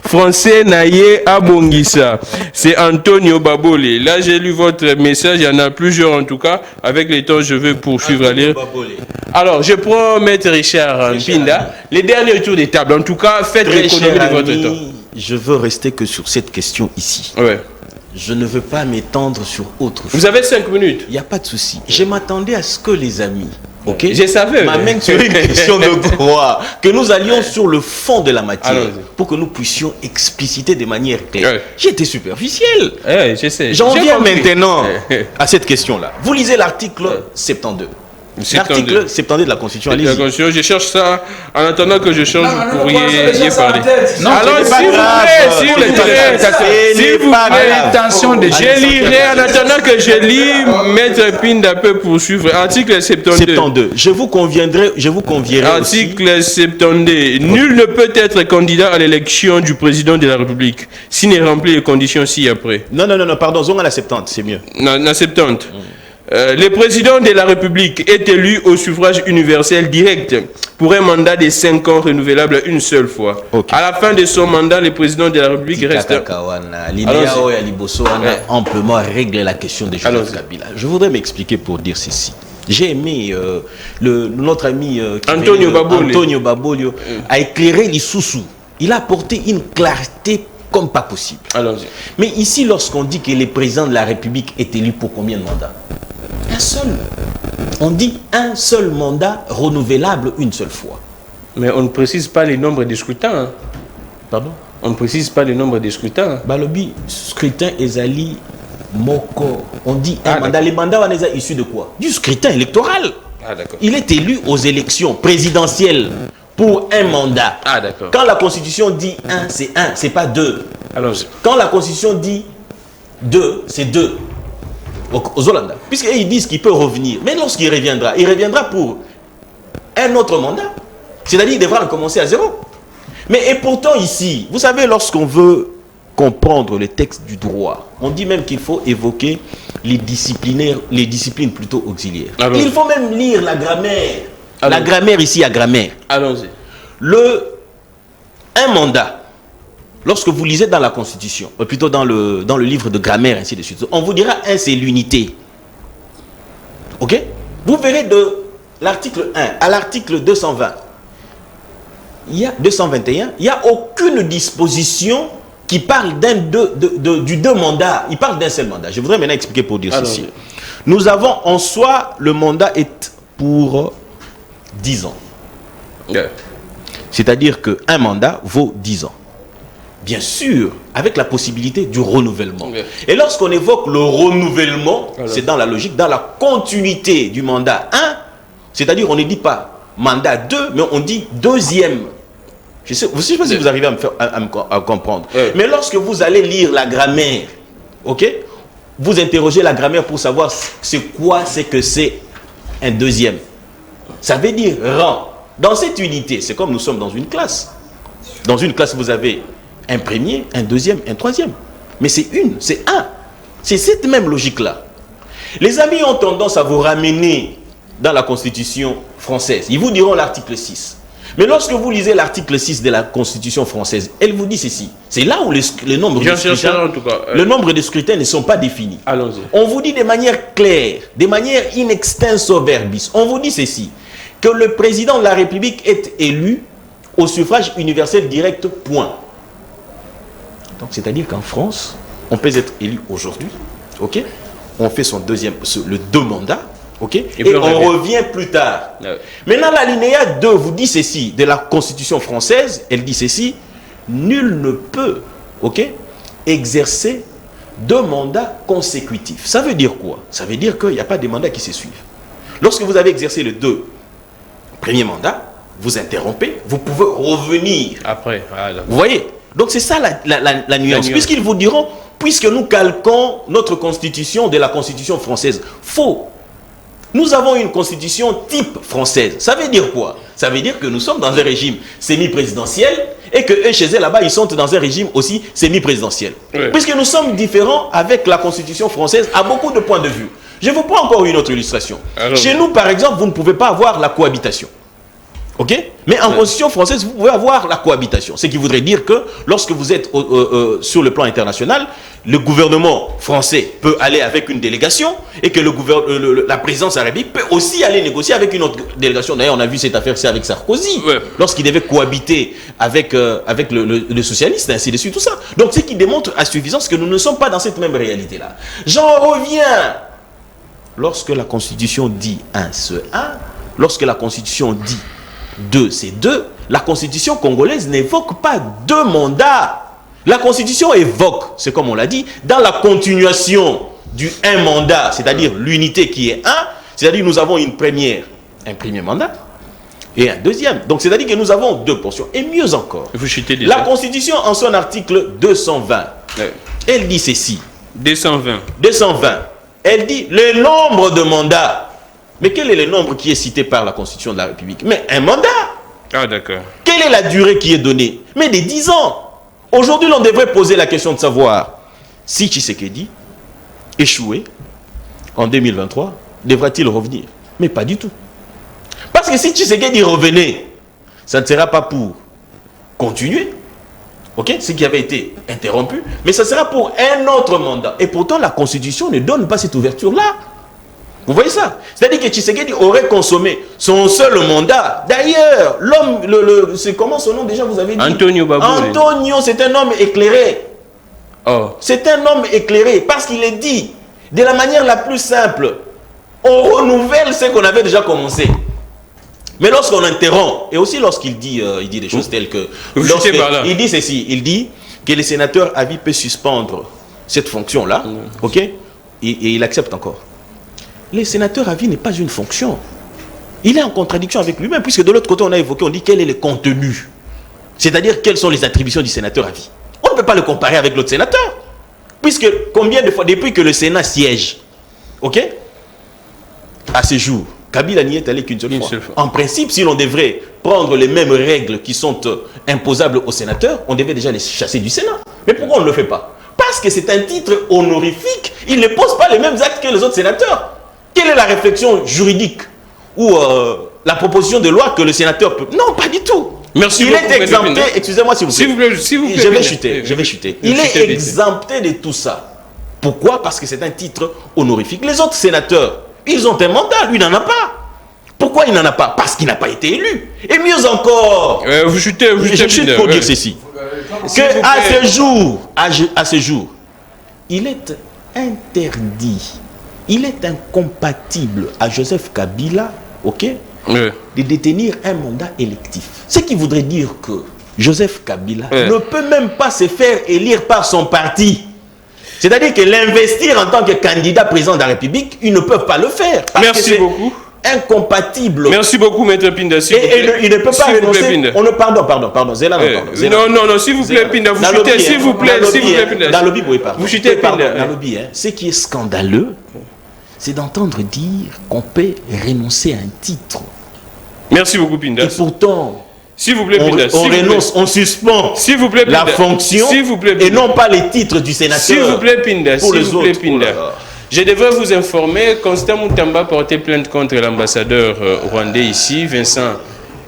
Français Naye Abongissa. C'est Antonio Babole. Là, j'ai lu votre message, il y en a plusieurs en tout cas. Avec le temps, je vais poursuivre à lire. Alors, je prends Maître Richard Mpinda. Les derniers tours des tables. En tout cas, faites l'économie de votre temps. Je veux rester que sur cette question ici. Ouais. Je ne veux pas m'étendre sur autre chose. Vous avez 5 minutes. Il n'y a pas de souci. Je m'attendais à ce que les amis, ok, je savais, m'amènent sur une question de droit, que nous allions sur le fond de la matière, pour que nous puissions expliciter de manière claire. J'étais superficiel. Je sais. J'en viens maintenant à cette question-là. Vous lisez l'article 72. L'article 72 de la Constitution. Je cherche ça. En attendant que je change, vous pourriez y parler. Non, alors, s'il vous plaît, l'intention de je lirai en attendant que je lis. Maître Pinda peut poursuivre. Article 72. Je vous convierai. Article 72. Nul ne peut être candidat à l'élection du président de la République s'il ne remplit les conditions ci-après. Non, pardon, zone à la 70, c'est mieux. Non, la 70. Le président de la République est élu au suffrage universel direct pour un mandat de 5 ans renouvelable une seule fois. Okay. À la fin de son mandat, le président de la République reste... amplement règle la question de Joseph Kabila. Je voudrais m'expliquer pour dire ceci. J'ai aimé notre ami Antonio Babolio a éclairé les sous-sous. Il a apporté une clarté comme pas possible. Mais ici, lorsqu'on dit que le président de la République est élu pour combien de mandats? Un seul. On dit un seul mandat renouvelable une seule fois. Mais on ne précise pas les nombres de scrutins. Hein. Pardon? On ne précise pas les nombres de scrutins. Balobi, scrutin ezali moko. On dit un mandat. Les mandats on est issus de quoi? Du scrutin électoral. Il est élu aux élections présidentielles pour un mandat. Quand la Constitution dit 1, c'est 1, c'est pas 2. Quand la Constitution dit 2, c'est 2. Aux Hollandais. Puisqu'ils disent qu'il peut revenir. Mais lorsqu'il reviendra, il reviendra pour un autre mandat. C'est-à-dire qu'il devra recommencer à zéro. Mais et pourtant ici, vous savez, lorsqu'on veut comprendre le texte du droit, on dit même qu'il faut évoquer les disciplines plutôt auxiliaires. Il faut même lire la grammaire. La grammaire ici à grammaire. Allons-y. Un mandat, lorsque vous lisez dans la Constitution, ou plutôt dans le livre de grammaire, ainsi de suite, on vous dira un, c'est l'unité. Ok? Vous verrez de l'article 1 à l'article 220, il y a 221, il n'y a aucune disposition qui parle du deux mandats. Il parle d'un seul mandat. Je voudrais maintenant expliquer pour dire ceci. Nous avons en soi, le mandat est pour 10 ans. Yeah. C'est-à-dire qu'un mandat vaut 10 ans. Bien sûr, avec la possibilité du renouvellement. Yeah. Et lorsqu'on évoque le renouvellement, c'est dans la logique, dans la continuité du mandat 1, c'est-à-dire on ne dit pas mandat 2, mais on dit deuxième. Je ne sais pas si vous arrivez à comprendre. Yeah. Mais lorsque vous allez lire la grammaire, ok, vous interrogez la grammaire pour savoir c'est quoi c'est que c'est un deuxième. Ça veut dire rang. Dans cette unité, c'est comme nous sommes dans une classe. Dans une classe, vous avez un premier, un deuxième, un troisième. Mais c'est un. C'est cette même logique-là. Les amis ont tendance à vous ramener dans la Constitution française. Ils vous diront l'article 6. Mais lorsque vous lisez l'article 6 de la Constitution française, elle vous dit ceci. C'est là où le nombre de scrutins ne sont pas définis. Allons-y. On vous dit de manière claire, de manière in extenso verbis, on vous dit ceci, que le président de la République est élu au suffrage universel direct, point. Donc, c'est-à-dire qu'en France, on peut être élu aujourd'hui, ok? On fait le 2 mandats, ok? Et on revient plus tard. Ouais. Maintenant, l'alinéa 2 vous dit ceci, de la Constitution française, elle dit ceci, nul ne peut, ok, exercer 2 mandats consécutifs. Ça veut dire quoi? Ça veut dire qu'il n'y a pas de mandats qui se suivent. Lorsque vous avez exercé le 2 premier mandat, vous interrompez, vous pouvez revenir. Après, vous voyez? Donc c'est ça la nuance. Puisqu'ils vous diront, puisque nous calquons notre constitution de la Constitution française. Faux. Nous avons une constitution type française. Ça veut dire quoi? Ça veut dire que nous sommes dans un régime semi-présidentiel et que eux, chez eux, là-bas, ils sont dans un régime aussi semi-présidentiel. Oui. Puisque nous sommes différents avec la constitution française à beaucoup de points de vue. Je vous prends encore une autre illustration. Alors, chez nous, par exemple, vous ne pouvez pas avoir la cohabitation. Ok? Mais en constitution française, vous pouvez avoir la cohabitation. Ce qui voudrait dire que lorsque vous êtes sur le plan international, le gouvernement français peut aller avec une délégation et que la présidence arabique peut aussi aller négocier avec une autre délégation. D'ailleurs, on a vu cette affaire-ci avec Sarkozy, lorsqu'il devait cohabiter avec le socialiste, ainsi de suite, tout ça. Donc, ce qui démontre à suffisance que nous ne sommes pas dans cette même réalité-là. J'en reviens. Lorsque la Constitution dit 1, c'est 1. Lorsque la Constitution dit 2, c'est 2. La Constitution congolaise n'évoque pas 2 mandats. La Constitution évoque, c'est comme on l'a dit, dans la continuation du 1 mandat, c'est-à-dire l'unité qui est 1, c'est-à-dire nous avons un premier mandat et un deuxième. Donc c'est-à-dire que nous avons 2 portions. Et mieux encore, la Constitution en son article 220, elle dit ceci. 220. Elle dit le nombre de mandats. Mais quel est le nombre qui est cité par la Constitution de la République? Mais un mandat. Ah, d'accord. Quelle est la durée qui est donnée? Mais des 10 ans. Aujourd'hui, l'on devrait poser la question de savoir si Tshisekedi, échoué en 2023, devra-t-il revenir? Mais pas du tout. Parce que si Tshisekedi revenait, ça ne sera pas pour continuer, ok, ce qui avait été interrompu, mais ça sera pour un autre mandat. Et pourtant, la Constitution ne donne pas cette ouverture-là. Vous voyez ça? C'est-à-dire que Tshisekedi aurait consommé son seul mandat. D'ailleurs, l'homme, c'est comment son nom déjà vous avez dit? Antonio Babou. Antonio, c'est un homme éclairé. Oh. C'est un homme éclairé parce qu'il est dit de la manière la plus simple. On renouvelle ce qu'on avait déjà commencé. Mais lorsqu'on interrompt, et aussi lorsqu'il dit, il dit des choses telles que... Il dit ceci, il dit que les sénateurs à vie peuvent suspendre cette fonction-là, ok? Et il accepte encore. Les sénateurs à vie n'est pas une fonction. Il est en contradiction avec lui-même, puisque de l'autre côté, on a évoqué, on dit quel est le contenu. C'est-à-dire, quelles sont les attributions du sénateur à vie. On ne peut pas le comparer avec l'autre sénateur. Puisque, combien de fois, depuis que le Sénat siège, ok, à ce jour, Kabila n'y est allé qu'une seule fois. En principe, si l'on devrait prendre les mêmes règles qui sont imposables aux sénateurs, on devait déjà les chasser du Sénat. Mais pourquoi on ne le fait pas? Parce que c'est un titre honorifique. Il ne pose pas les mêmes actes que les autres sénateurs. Quelle est la réflexion juridique ou la proposition de loi que le sénateur peut... Non, pas du tout. Merci. Il est exempté, excusez-moi s'il vous plaît. S'il vous plaît. Je vais chuter. Il est exempté de tout ça. Pourquoi? Parce que c'est un titre honorifique. Les autres sénateurs, ils ont un mandat, lui n'en a pas. Pourquoi il n'en a pas? Parce qu'il n'a pas été élu. Et mieux encore, vous chutez je chute pour dire ceci. Que à ce jour, il est interdit il est incompatible à Joseph Kabila, ok, de détenir un mandat électif. Ce qui voudrait dire que Joseph Kabila ne peut même pas se faire élire par son parti. C'est-à-dire que l'investir en tant que candidat président de la République, ils ne peuvent pas le faire. Merci beaucoup. Incompatible. Merci beaucoup, Maître Pinda. Il ne peut pas renoncer. Pardon. Zélan, non, s'il vous plaît, Pinda, vous chutez, s'il vous plaît, Pinda. Dans le lobby, oui, pardon. Vous chutez, Pinda. Dans le lobby, ce qui est scandaleux, c'est d'entendre dire qu'on peut renoncer à un titre. Merci beaucoup, Pinda. Et pourtant, s'il vous plaît, Pinda, on renonce, on suspend la fonction et non pas les titres du sénateur. S'il vous plaît, Pinda. Je devrais vous informer, Constant Moutamba portait plainte contre l'ambassadeur rwandais ici, Vincent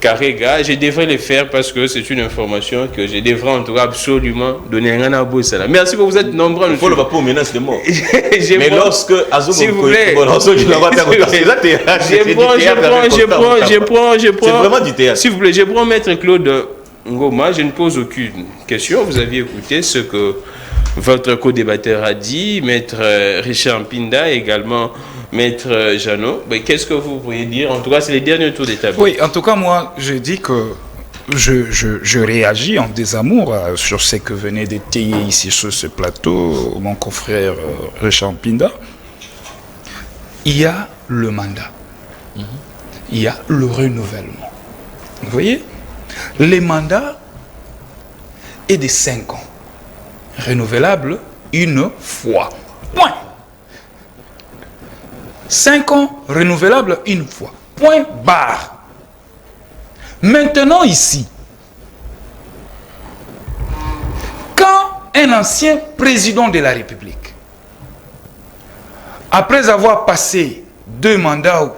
Karega. Je devrais le faire parce que c'est une information que je devrais en tout cas absolument donner à Ngana Boussala. Merci beaucoup, vous êtes nombreux. Il faut le va pas menace de mort. Mais lorsque s'il vous plaît, je prends. C'est vraiment du théâtre. S'il vous plaît, je prends Maître Claude Ngoma. Je ne pose aucune question. Vous aviez écouté ce que votre co-débatteur a dit, Maître Richard Pinda, également Maître Jeannot. Qu'est-ce que vous pourriez dire? En tout cas, c'est les derniers tours d'étape. Oui, en tout cas, moi, je dis que je réagis en désamour sur ce que venait d'étayer ici sur ce plateau mon confrère Richard Pinda. Il y a le mandat. Il y a le renouvellement. Vous voyez? Les mandats est de 5 ans. Renouvelable une fois. Point. 5 ans renouvelable une fois. Point barre. Maintenant ici, quand un ancien président de la République, après avoir passé 2 mandats,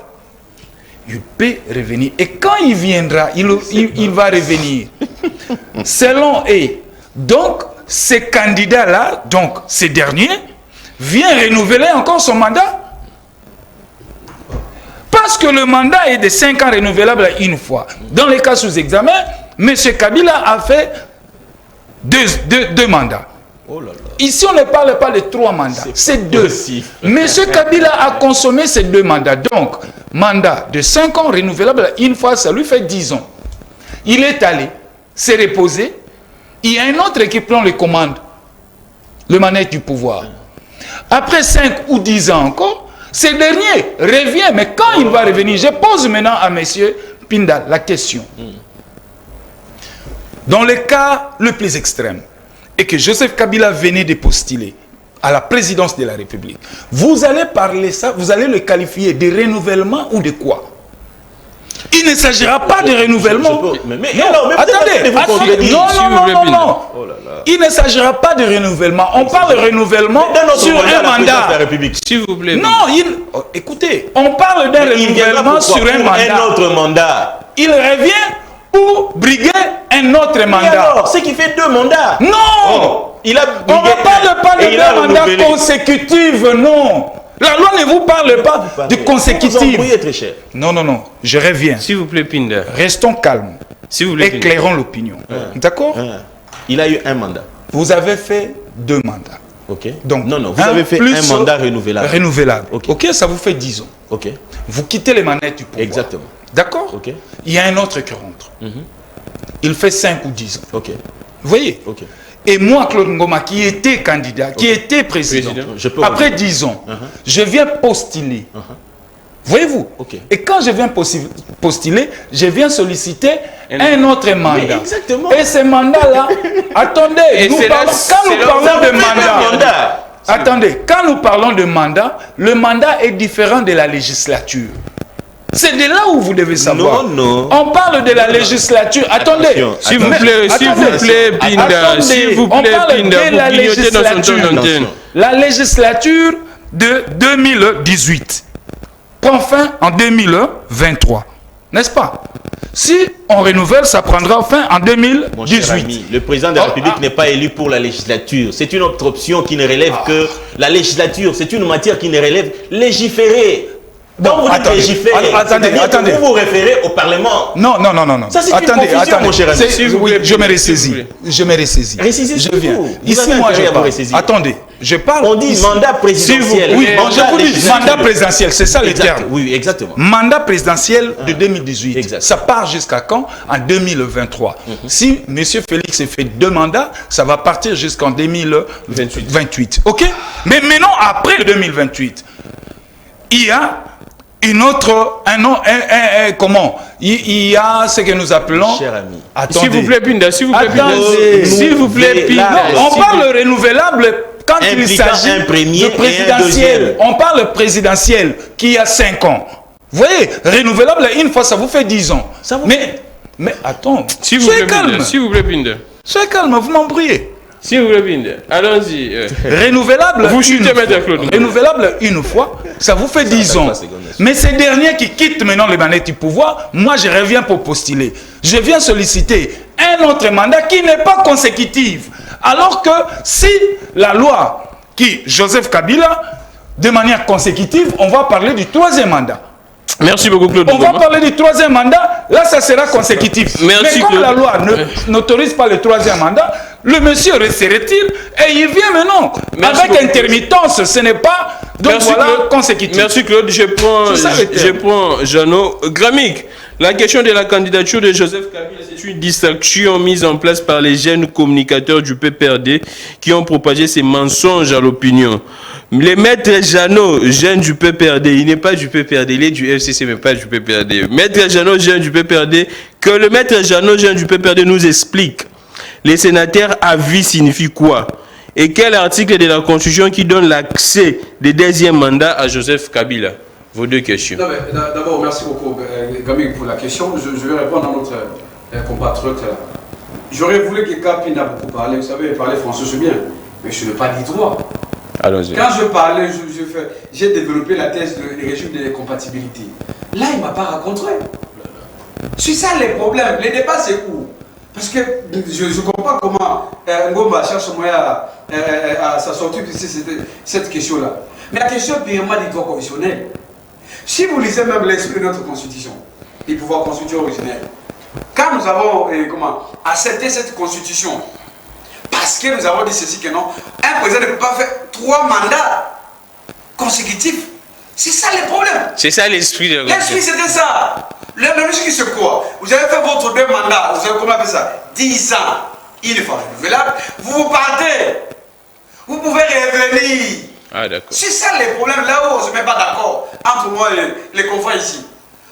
il peut revenir. Et quand il viendra, il va revenir. Selon et donc, ces candidats-là, donc ces derniers, viennent renouveler encore son mandat. Parce que le mandat est de 5 ans renouvelable une fois. Dans les cas sous examen, M. Kabila a fait deux mandats. Oh là là. Ici, on ne parle pas de 3 mandats, c'est 2. M. Kabila a consommé ces 2 mandats. Donc, mandat de 5 ans renouvelable une fois, ça lui fait 10 ans. Il est allé, s'est reposé. Il y a une autre qui prend les commandes, le manège du pouvoir. Après 5 ou 10 ans encore, ce dernier revient. Mais quand il va revenir, je pose maintenant à M. Pinda la question. Dans le cas le plus extrême, et que Joseph Kabila venait de postuler à la présidence de la République, vous allez parler ça, vous allez le qualifier de renouvellement ou de quoi? Il ne s'agira pas de renouvellement. Attendez. Non. Il ne s'agira pas de renouvellement. On parle de renouvellement sur un mandat. S'il vous plaît. Non, écoutez, on parle d'un renouvellement sur un mandat. Un autre mandat. Il revient pour briguer un autre mandat. Alors, ce qui fait 2 mandats. Non. On ne parle pas de 2 mandats consécutifs, non. La loi ne vous parle pas de consécutif. Très cher. Non, je reviens. S'il vous plaît, Pinda. Restons calmes. S'il vous plaît, éclairons l'opinion. D'accord? Il a eu un mandat. Vous avez fait 2 mandats. Ok. Donc, non, vous avez fait un mandat renouvelable. Renouvelable. Ok, ça vous fait 10 ans. Ok. Vous quittez les manettes du pouvoir. Exactement. D'accord? Ok. Il y a un autre qui rentre. Il fait 5 ou 10 ans. Ok. Vous voyez? Ok. Et moi, Claude Ngoma, qui était candidat, qui était président, après 10 ans, je viens postuler. Voyez-vous? Et quand je viens postuler, je viens solliciter un autre mandat. Exactement. Et ce mandat-là, attendez, quand nous parlons de mandat, attendez, quand nous parlons de mandat, le mandat est différent de la législature. C'est de là où vous devez savoir. Non. On parle de la législature. Attendez. S'il vous plaît, Pinda. S'il vous plaît, Pinda. La législature de 2018 prend fin en 2023. N'est-ce pas? Si on renouvelle, ça prendra fin en 2018. Mon cher ami, le président de la République n'est pas élu pour la législature. C'est une autre option qui ne relève que la législature. C'est une matière qui ne relève légiférer. Quand vous dites légiférer, attendez. Vous vous référez au Parlement. Non. Ça, c'est une confusion, mon cher ami. Oui, je me ressaisis. Je viens. Ici, moi, je parle. Attendez, je parle. On dit mandat présidentiel. Oui, je vous dis mandat présidentiel, c'est ça le terme. Oui, exactement. Mandat présidentiel de 2018. Ça part jusqu'à quand? En 2023. Si M. Félix fait 2 mandats, ça va partir jusqu'en 2028. OK? Mais maintenant, après le 2028, il y a une autre, il y a ce que nous appelons... Cher ami. Attendez. S'il vous plaît, Pinda, s'il vous plaît, S'il vous plaît, Pinda. On parle renouvelable quand il s'agit de présidentiel. On parle présidentiel qui a 5 ans. Vous voyez, renouvelable, une fois, ça vous fait 10 ans. Mais attends, soyez calme. S'il vous plaît, Pinda. Soyez calme, vous m'embrouillez. S'il vous plaît, Pinda. Allons-y. Renouvelable, vous chutez, Maître Claude. Renouvelable une fois, ça vous fait 10 ans. Mais ces derniers qui quittent maintenant les manettes du pouvoir, moi je reviens pour postuler. Je viens solliciter un autre mandat qui n'est pas consécutif. Alors que si la loi qui, Joseph Kabila, de manière consécutive, on va parler du 3e mandat. Merci beaucoup, Claude. On va parler du 3e mandat, là ça sera consécutif. Merci, mais comme Claude. la loi n'autorise pas le 3e mandat, le monsieur se retire et il vient maintenant. Merci avec beaucoup. intermittence, ce n'est pas donc Merci, voilà, Claude. consécutif. Merci Claude, je prends Jeannot. Gramic, la question de la candidature de Joseph Kabila, c'est une distraction mise en place par les jeunes communicateurs du PPRD qui ont propagé ces mensonges à l'opinion. Les maîtres Jeannot, jeune du PPRD, il n'est pas du PPRD, il est du FCC, mais pas du PPRD. Maître Jeannot, jeune du PPRD, que le maître Jeannot, jeune du PPRD, nous explique. Les sénateurs à vie signifie quoi? Et quel article de la Constitution qui donne l'accès des 2e mandats à Joseph Kabila? Vos 2 questions. D'abord, merci beaucoup, Gamig, pour la question. Je vais répondre à notre compatriote. J'aurais voulu que Kapin a beaucoup parlé. Vous savez, parler français, c'est bien, mais je ne l'ai pas dit droit. Allons-y. Quand je parlais, j'ai développé la thèse du régime de compatibilité. Là, il ne m'a pas rencontré. C'est ça les problèmes. Les débats, c'est où? Parce que je ne comprends pas comment Ngoma cherche moyen à sortir de cette question-là. Mais la question est purement du droit constitutionnel. Si vous lisez même l'esprit de notre constitution, les pouvoirs constitutionnels originels, quand nous avons accepté cette constitution, parce que nous avons dit ceci que non, un président ne peut pas faire 3 mandats consécutifs. C'est ça le problème. C'est ça l'esprit de la constitution. L'esprit, c'était ça. Le logique, c'est quoi? Vous avez fait votre 2 mandats, vous avez comment appeler ça? 10 ans, une fois renouvelable, vous partez. Vous pouvez revenir. Ah, d'accord. C'est ça les problèmes là où on ne se met pas d'accord entre moi et les confrères ici.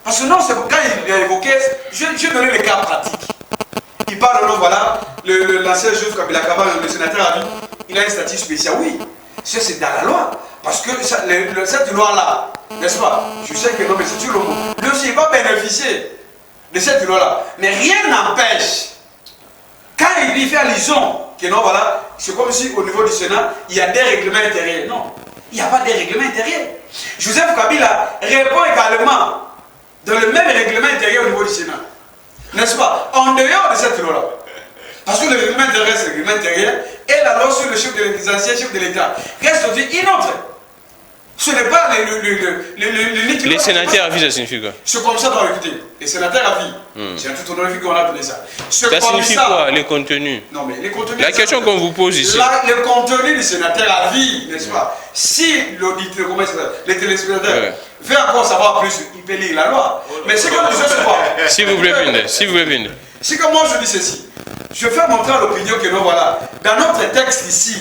Parce que non, c'est quand il a évoqué, je donné les cas pratiques. Il parle de voilà, l'ancien juge Kabila Kaba, le sénateur a dit, il a un statut spécial. Oui, c'est dans la loi. Parce que cette loi-là, n'est-ce pas? Je sais que non, mais c'est tout le monde. Lui aussi, il va bénéficier de cette loi-là. Mais rien n'empêche, quand il y fait allusion, que non, voilà, c'est comme si au niveau du Sénat, il y a des règlements intérieurs. Non, il n'y a pas de règlement intérieur. Joseph Kabila répond également dans le même règlement intérieur au niveau du Sénat. N'est-ce pas? En dehors de cette loi-là. Parce que le règlement intérieur, c'est le règlement intérieur, et la loi sur le chef de l'ancien chef de l'État reste aussi une autre. Ce n'est pas les sénateurs à vie, ça signifie quoi? C'est comme ça dans l'équité. Les sénateurs à vie. C'est un tout honorifique qu'on a appelé ça. Ça signifie quoi, les contenus? Non, mais les contenus. La question qu'on vous pose ici. Le contenu du sénateur à vie, n'est-ce pas? Si l'auditeur, les téléspectateurs veut encore savoir plus, il peut lire la loi. Mais c'est comme je sais pas. S'il vous plaît, Binde. S'il vous plaît, Binde. C'est comme moi je dis ceci. Je fais montrer à l'opinion que non, voilà. Dans notre texte ici,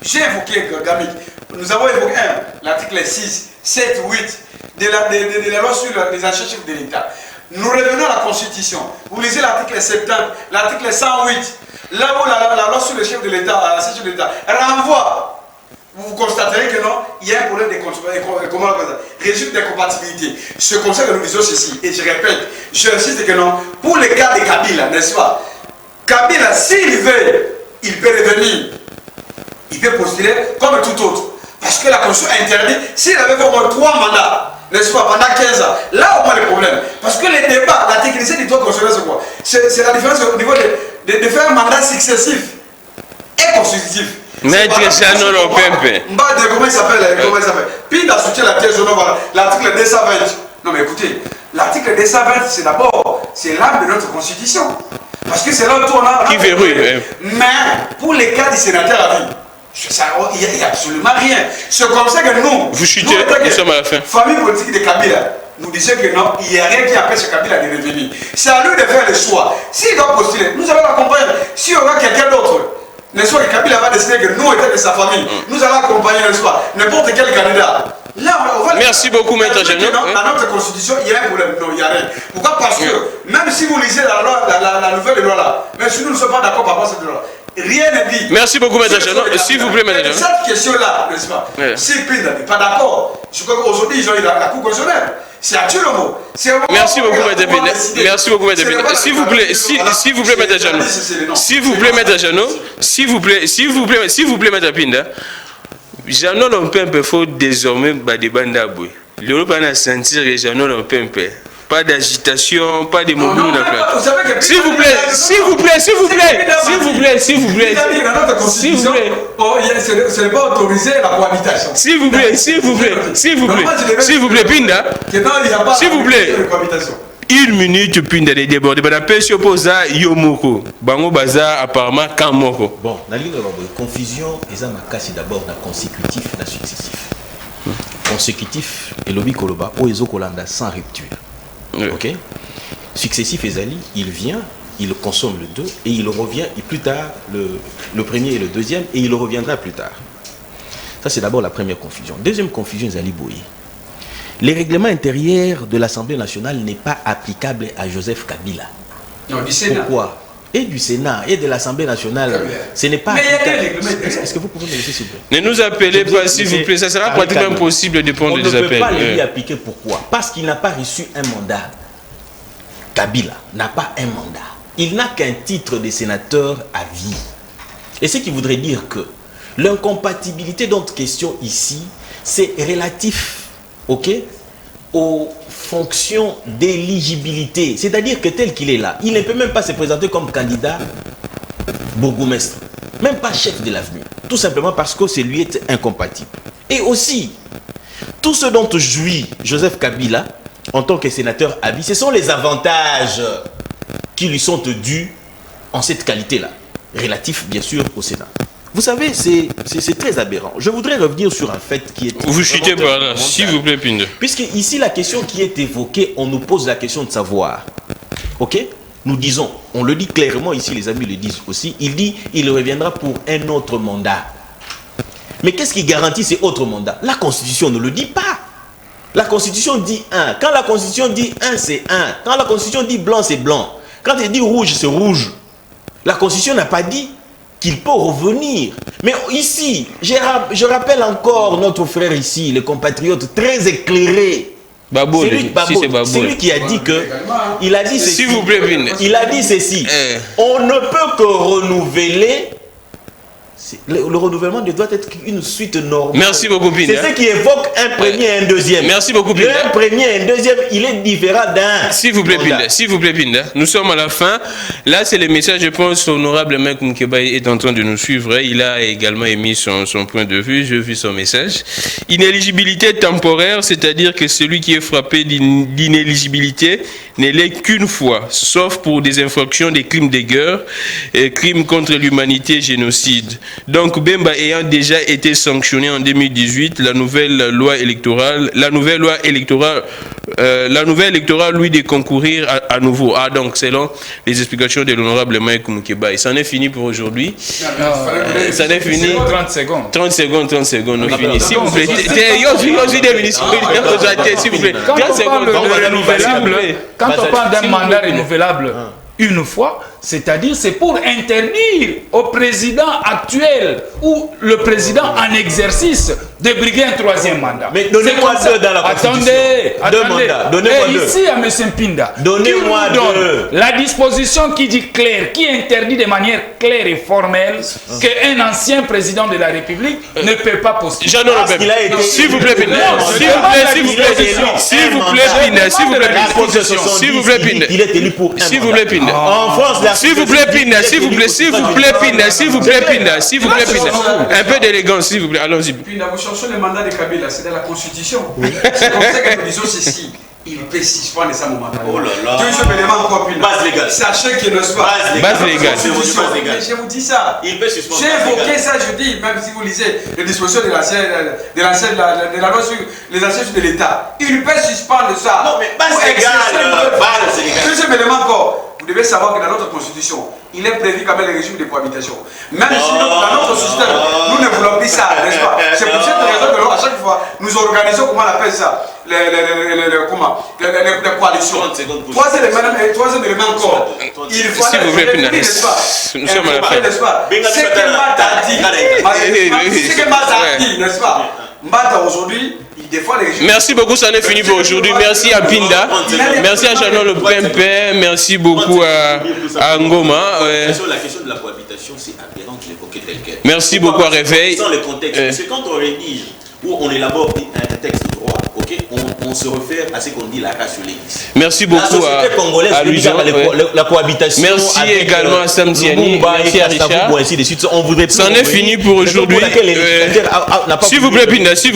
j'ai évoqué, Gamik, nous avons évoqué l'article 6, 7, 8 de la loi sur les anciens chefs de l'État. Nous revenons à la Constitution. Vous lisez l'article 70, l'article 108, là où la loi sur le chef de l'État, l'ancien chef de l'État, renvoie. Vous constaterez que non, il y a un problème de régime d'incompatibilité. C'est comme ça que nous disons ceci. Et je répète, j'insiste que non, pour le cas de Kabila, n'est-ce pas? Kabila, s'il veut, il peut revenir. Il peut postuler comme tout autre. Parce que la Constitution interdit, s'il avait fait au moins 3 mandats, n'est-ce pas, pendant 15 ans, là au moins le problème. Parce que les débats, la technicité du droit constitutionnel, c'est quoi? C'est la différence au niveau de faire un mandat successif et constitutif. Maître Jeannot Lompempe. Mbade, comment il s'appelle? Puis il a soutenu la thèse, voilà, l'article 220. Non mais écoutez, l'article 220, c'est d'abord, c'est l'âme de notre constitution. Parce que c'est là où on a... Qui verrouille, mais pour les cas du sénateur à vie, il n'y a absolument rien. C'est comme ça que nous... Vous chutez, nous sommes à la fin. Famille politique de Kabila, nous disions que non, il n'y a rien qui empêche Kabila de revenir. C'est à lui de faire le choix. S'il doit postuler, nous allons l'accompagner. S'il y aura quelqu'un d'autre, n'est-ce pas que Kabila va décider que nous étions de sa famille, nous allons accompagner, n'est-ce pas, n'importe quel candidat. Là, on va merci beaucoup, Maître Jeannot. Dans notre constitution, il y a un problème. Non, il n'y a rien. Pourquoi? Parce que même si vous lisez la nouvelle loi là, même si nous ne sommes pas d'accord par rapport à cette loi, rien n'est dit. Merci beaucoup, Maître Jeannot. S'il vous plaît, Maître Jeannot. Cette question-là, n'est-ce pas? Si Pinda n'est pas d'accord, je crois qu'aujourd'hui, ils ont eu la Cour constitutionnelle. C'est actuel le mot. Merci beaucoup, Maître Pinda. Merci beaucoup, Maître Pinda. S'il vous plaît, s'il vous plaît, Maître Jeannot. S'il vous plaît, Maître Jeannot. S'il vous plaît, Maître Pinda. Jeannot Lompempe faut désormais des bandaboués. L'Europe a sentir que Jeannot Lompempe. Pas d'agitation, pas de mouvement de la plate. S'il vous plaît, s'il vous plaît, s'il vous plaît, s'il vous plaît, s'il vous plaît. S'il vous plaît. Ce n'est pas autorisé la cohabitation. S'il vous plaît, s'il vous plaît, s'il vous plaît. S'il vous plaît, Pinda. S'il vous plaît. 1 minute, Pinda de déborder. Bah, la si oppose à Yomoko. Bango Baza, apparemment, Kamoko. Bon, la ligne de confusion, ils ont cassé d'abord la consécutif et la successif. Consécutif, et lobby Koloba, Oezo Kolanda sans rupture. Ok? Successif, Ezali, il vient, il consomme le 2 et il revient et plus tard, le premier et le deuxième, et il reviendra plus tard. Ça, c'est d'abord la première confusion. Deuxième confusion, Ezali Boye. Les règlements intérieurs de l'Assemblée nationale n'est pas applicable à Joseph Kabila. Non, du Sénat. Pourquoi? Et du Sénat et de l'Assemblée nationale, ce n'est pas applicable. Est-ce que vous pouvez me laisser s'il vous plaît? Ne nous appelez pas, s'il vous plaît. Ça sera pratiquement impossible de prendre des appels. On ne peut pas lui appliquer. Pourquoi? Parce qu'il n'a pas reçu un mandat. Kabila n'a pas un mandat. Il n'a qu'un titre de sénateur à vie. Et ce qui voudrait dire que l'incompatibilité d'autres questions ici, c'est relatif, ok, aux fonctions d'éligibilité. C'est-à-dire que tel qu'il est là, il ne peut même pas se présenter comme candidat bourgmestre, même pas chef de l'avenue. Tout simplement parce que c'est lui est incompatible. Et aussi, tout ce dont jouit Joseph Kabila en tant que sénateur à vie, ce sont les avantages qui lui sont dus en cette qualité-là, relatif bien sûr au Sénat. Vous savez, c'est très aberrant. Je voudrais revenir sur un fait qui est... Vous chutez par là, s'il vous plaît, Pinde. Puisque ici, la question qui est évoquée, on nous pose la question de savoir. Ok? Nous disons, on le dit clairement ici, les amis le disent aussi, il dit, il reviendra pour un autre mandat. Mais qu'est-ce qui garantit ces autres mandats? La Constitution ne le dit pas. La Constitution dit 1. Quand la Constitution dit 1, c'est 1. Quand la Constitution dit blanc, c'est blanc. Quand elle dit rouge, c'est rouge. La Constitution n'a pas dit qu'il peut revenir. Mais ici, je rappelle encore notre frère ici, le compatriote très éclairé. Babou, c'est lui qui a dit que... Il a dit ceci. S'il vous plaît, Pinde. Il a dit ceci. On ne peut que renouveler... Le renouvellement doit être une suite normale. Merci beaucoup, Pinde. C'est ce qui évoque un premier et un deuxième. Merci beaucoup, Pinde. Un premier et un deuxième, il est différent d'un. S'il vous plaît, Pinde. S'il vous plaît, Pinde. Nous sommes à la fin. Là, c'est le message, je pense, honorable Mec Mkeba est en train de nous suivre. Il a également émis son point de vue. J'ai vu son message. Inéligibilité temporaire, c'est-à-dire que celui qui est frappé d'inéligibilité ne l'est qu'une fois, sauf pour des infractions, des crimes de guerre, crimes contre l'humanité, génocide. Donc Bemba ayant déjà été sanctionné en 2018, la nouvelle loi électorale lui de concourir à nouveau. Ah donc selon les explications de l'honorable Mike Mukeba. Et ça en est fini pour aujourd'hui. Ça en est fini. 30 secondes. 30 secondes, on finit. S'il vous plaît. S'il vous plaît. 30 secondes. Quand on parle d'un mandat renouvelable une fois, c'est-à-dire c'est pour interdire au président actuel ou le président en exercice de briguer un troisième mandat. Mais donnez-moi deux dans la Constitution. Attendez. Donnez-moi deux. Ici à M. Mpinda, donnez-moi deux. La disposition qui dit clair, qui interdit de manière claire et formelle qu'un ancien président de la République ne peut pas postuler. S'il vous plaît, il est élu pour un en France, S'il vous plaît, Pinda, s'il vous plaît, s'il vous plaît, Pinda, s'il vous plaît, Pinda, s'il vous plaît, Pinda. Un peu d'élégance, s'il vous plaît. Allons-y. Pinda, vous cherchez le mandat de Kabila, c'est dans la Constitution. C'est comme ça que nous disons ceci. Il peut suspendre ça moment. Oh là là. Deuxième élément encore, Pinda. Base légale. Sachez qu'il ne soit pas. Base légale. Je vous dis ça. Il peut suspendre. J'ai évoqué ça, je dis, même si vous lisez les dispositions de la loi sur les assises de l'État, il peut suspendre ça. Non, mais base légale. Base légale. Deuxième élément encore. Vous devez savoir que dans notre constitution, il est prévu quand même le régime de cohabitation. Même si dans notre système, nous ne voulons plus ça, n'est-ce pas? C'est pour cette raison que à chaque fois, nous organisons, comment on appelle ça, les coalitions. Troisième élément encore. Il faut s'il vous plaît, Pinda. Nous sommes à la fin. Ce que Mata dit, n'est-ce pas? Mata aujourd'hui, il défend les régimes. Merci beaucoup, ça en est fini pour aujourd'hui. Merci à Pinda. Merci à Jeannot le Pimpin. Merci beaucoup à Ngoma. Sur la question de la cohabitation, c'est aberrant de l'évoquer tel quel. Merci beaucoup à Réveil. Sans le contexte. C'est quand on rédige ou on élabore un texte de droit, ok, on se réfère à ce qu'on dit la race sur l'église. Merci beaucoup à Lujan. La cohabitation. Merci également à Sam Ziani. Merci à Richard. C'en est fini pour aujourd'hui. S'il vous plaît, Pinda, s'il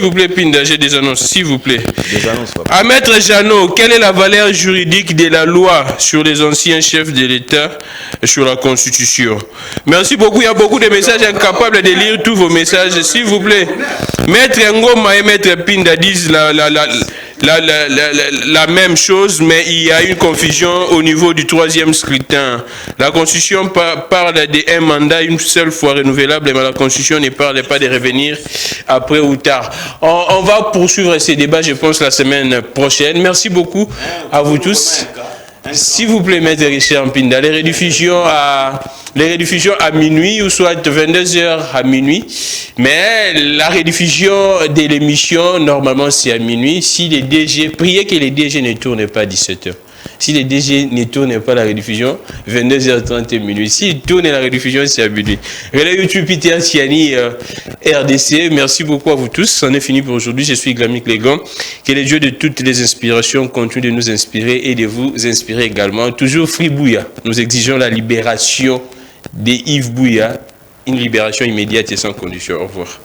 vous plaît, Pinda, j'ai des annonces, s'il vous plaît. À Maître Jeannot, quelle est la valeur juridique de la loi sur les anciens chefs de l'État sur la Constitution? Merci beaucoup. Il y a beaucoup de messages incapables de lire tous vos messages, s'il vous plaît. Maître Ngoma et Maître Pinda disent la même chose, mais il y a une confusion au niveau du troisième scrutin. La Constitution parle d'un mandat une seule fois renouvelable, mais la Constitution ne parle pas de revenir après ou tard. On va poursuivre ces débats, je pense, la semaine prochaine. Merci beaucoup à vous tous. S'il vous plaît, Maître Richard Pinda, les rediffusions à minuit ou soit 22h à minuit. Mais la rediffusion de l'émission, normalement, c'est à minuit. Si les DG, priez que les DG ne tournent pas à 17h. Si les DG ne tournent pas la rediffusion, 22h30 minuit. S'ils tournent la rediffusion, c'est à minuit. Relais YouTube, Peter Siani, RDC. Merci beaucoup à vous tous. C'en est fini pour aujourd'hui. Je suis Glamic Legon. Que les dieux de toutes les inspirations continuent de nous inspirer et de vous inspirer également. Toujours Free Bouya. Nous exigeons la libération de Yves Bouya. Une libération immédiate et sans condition. Au revoir.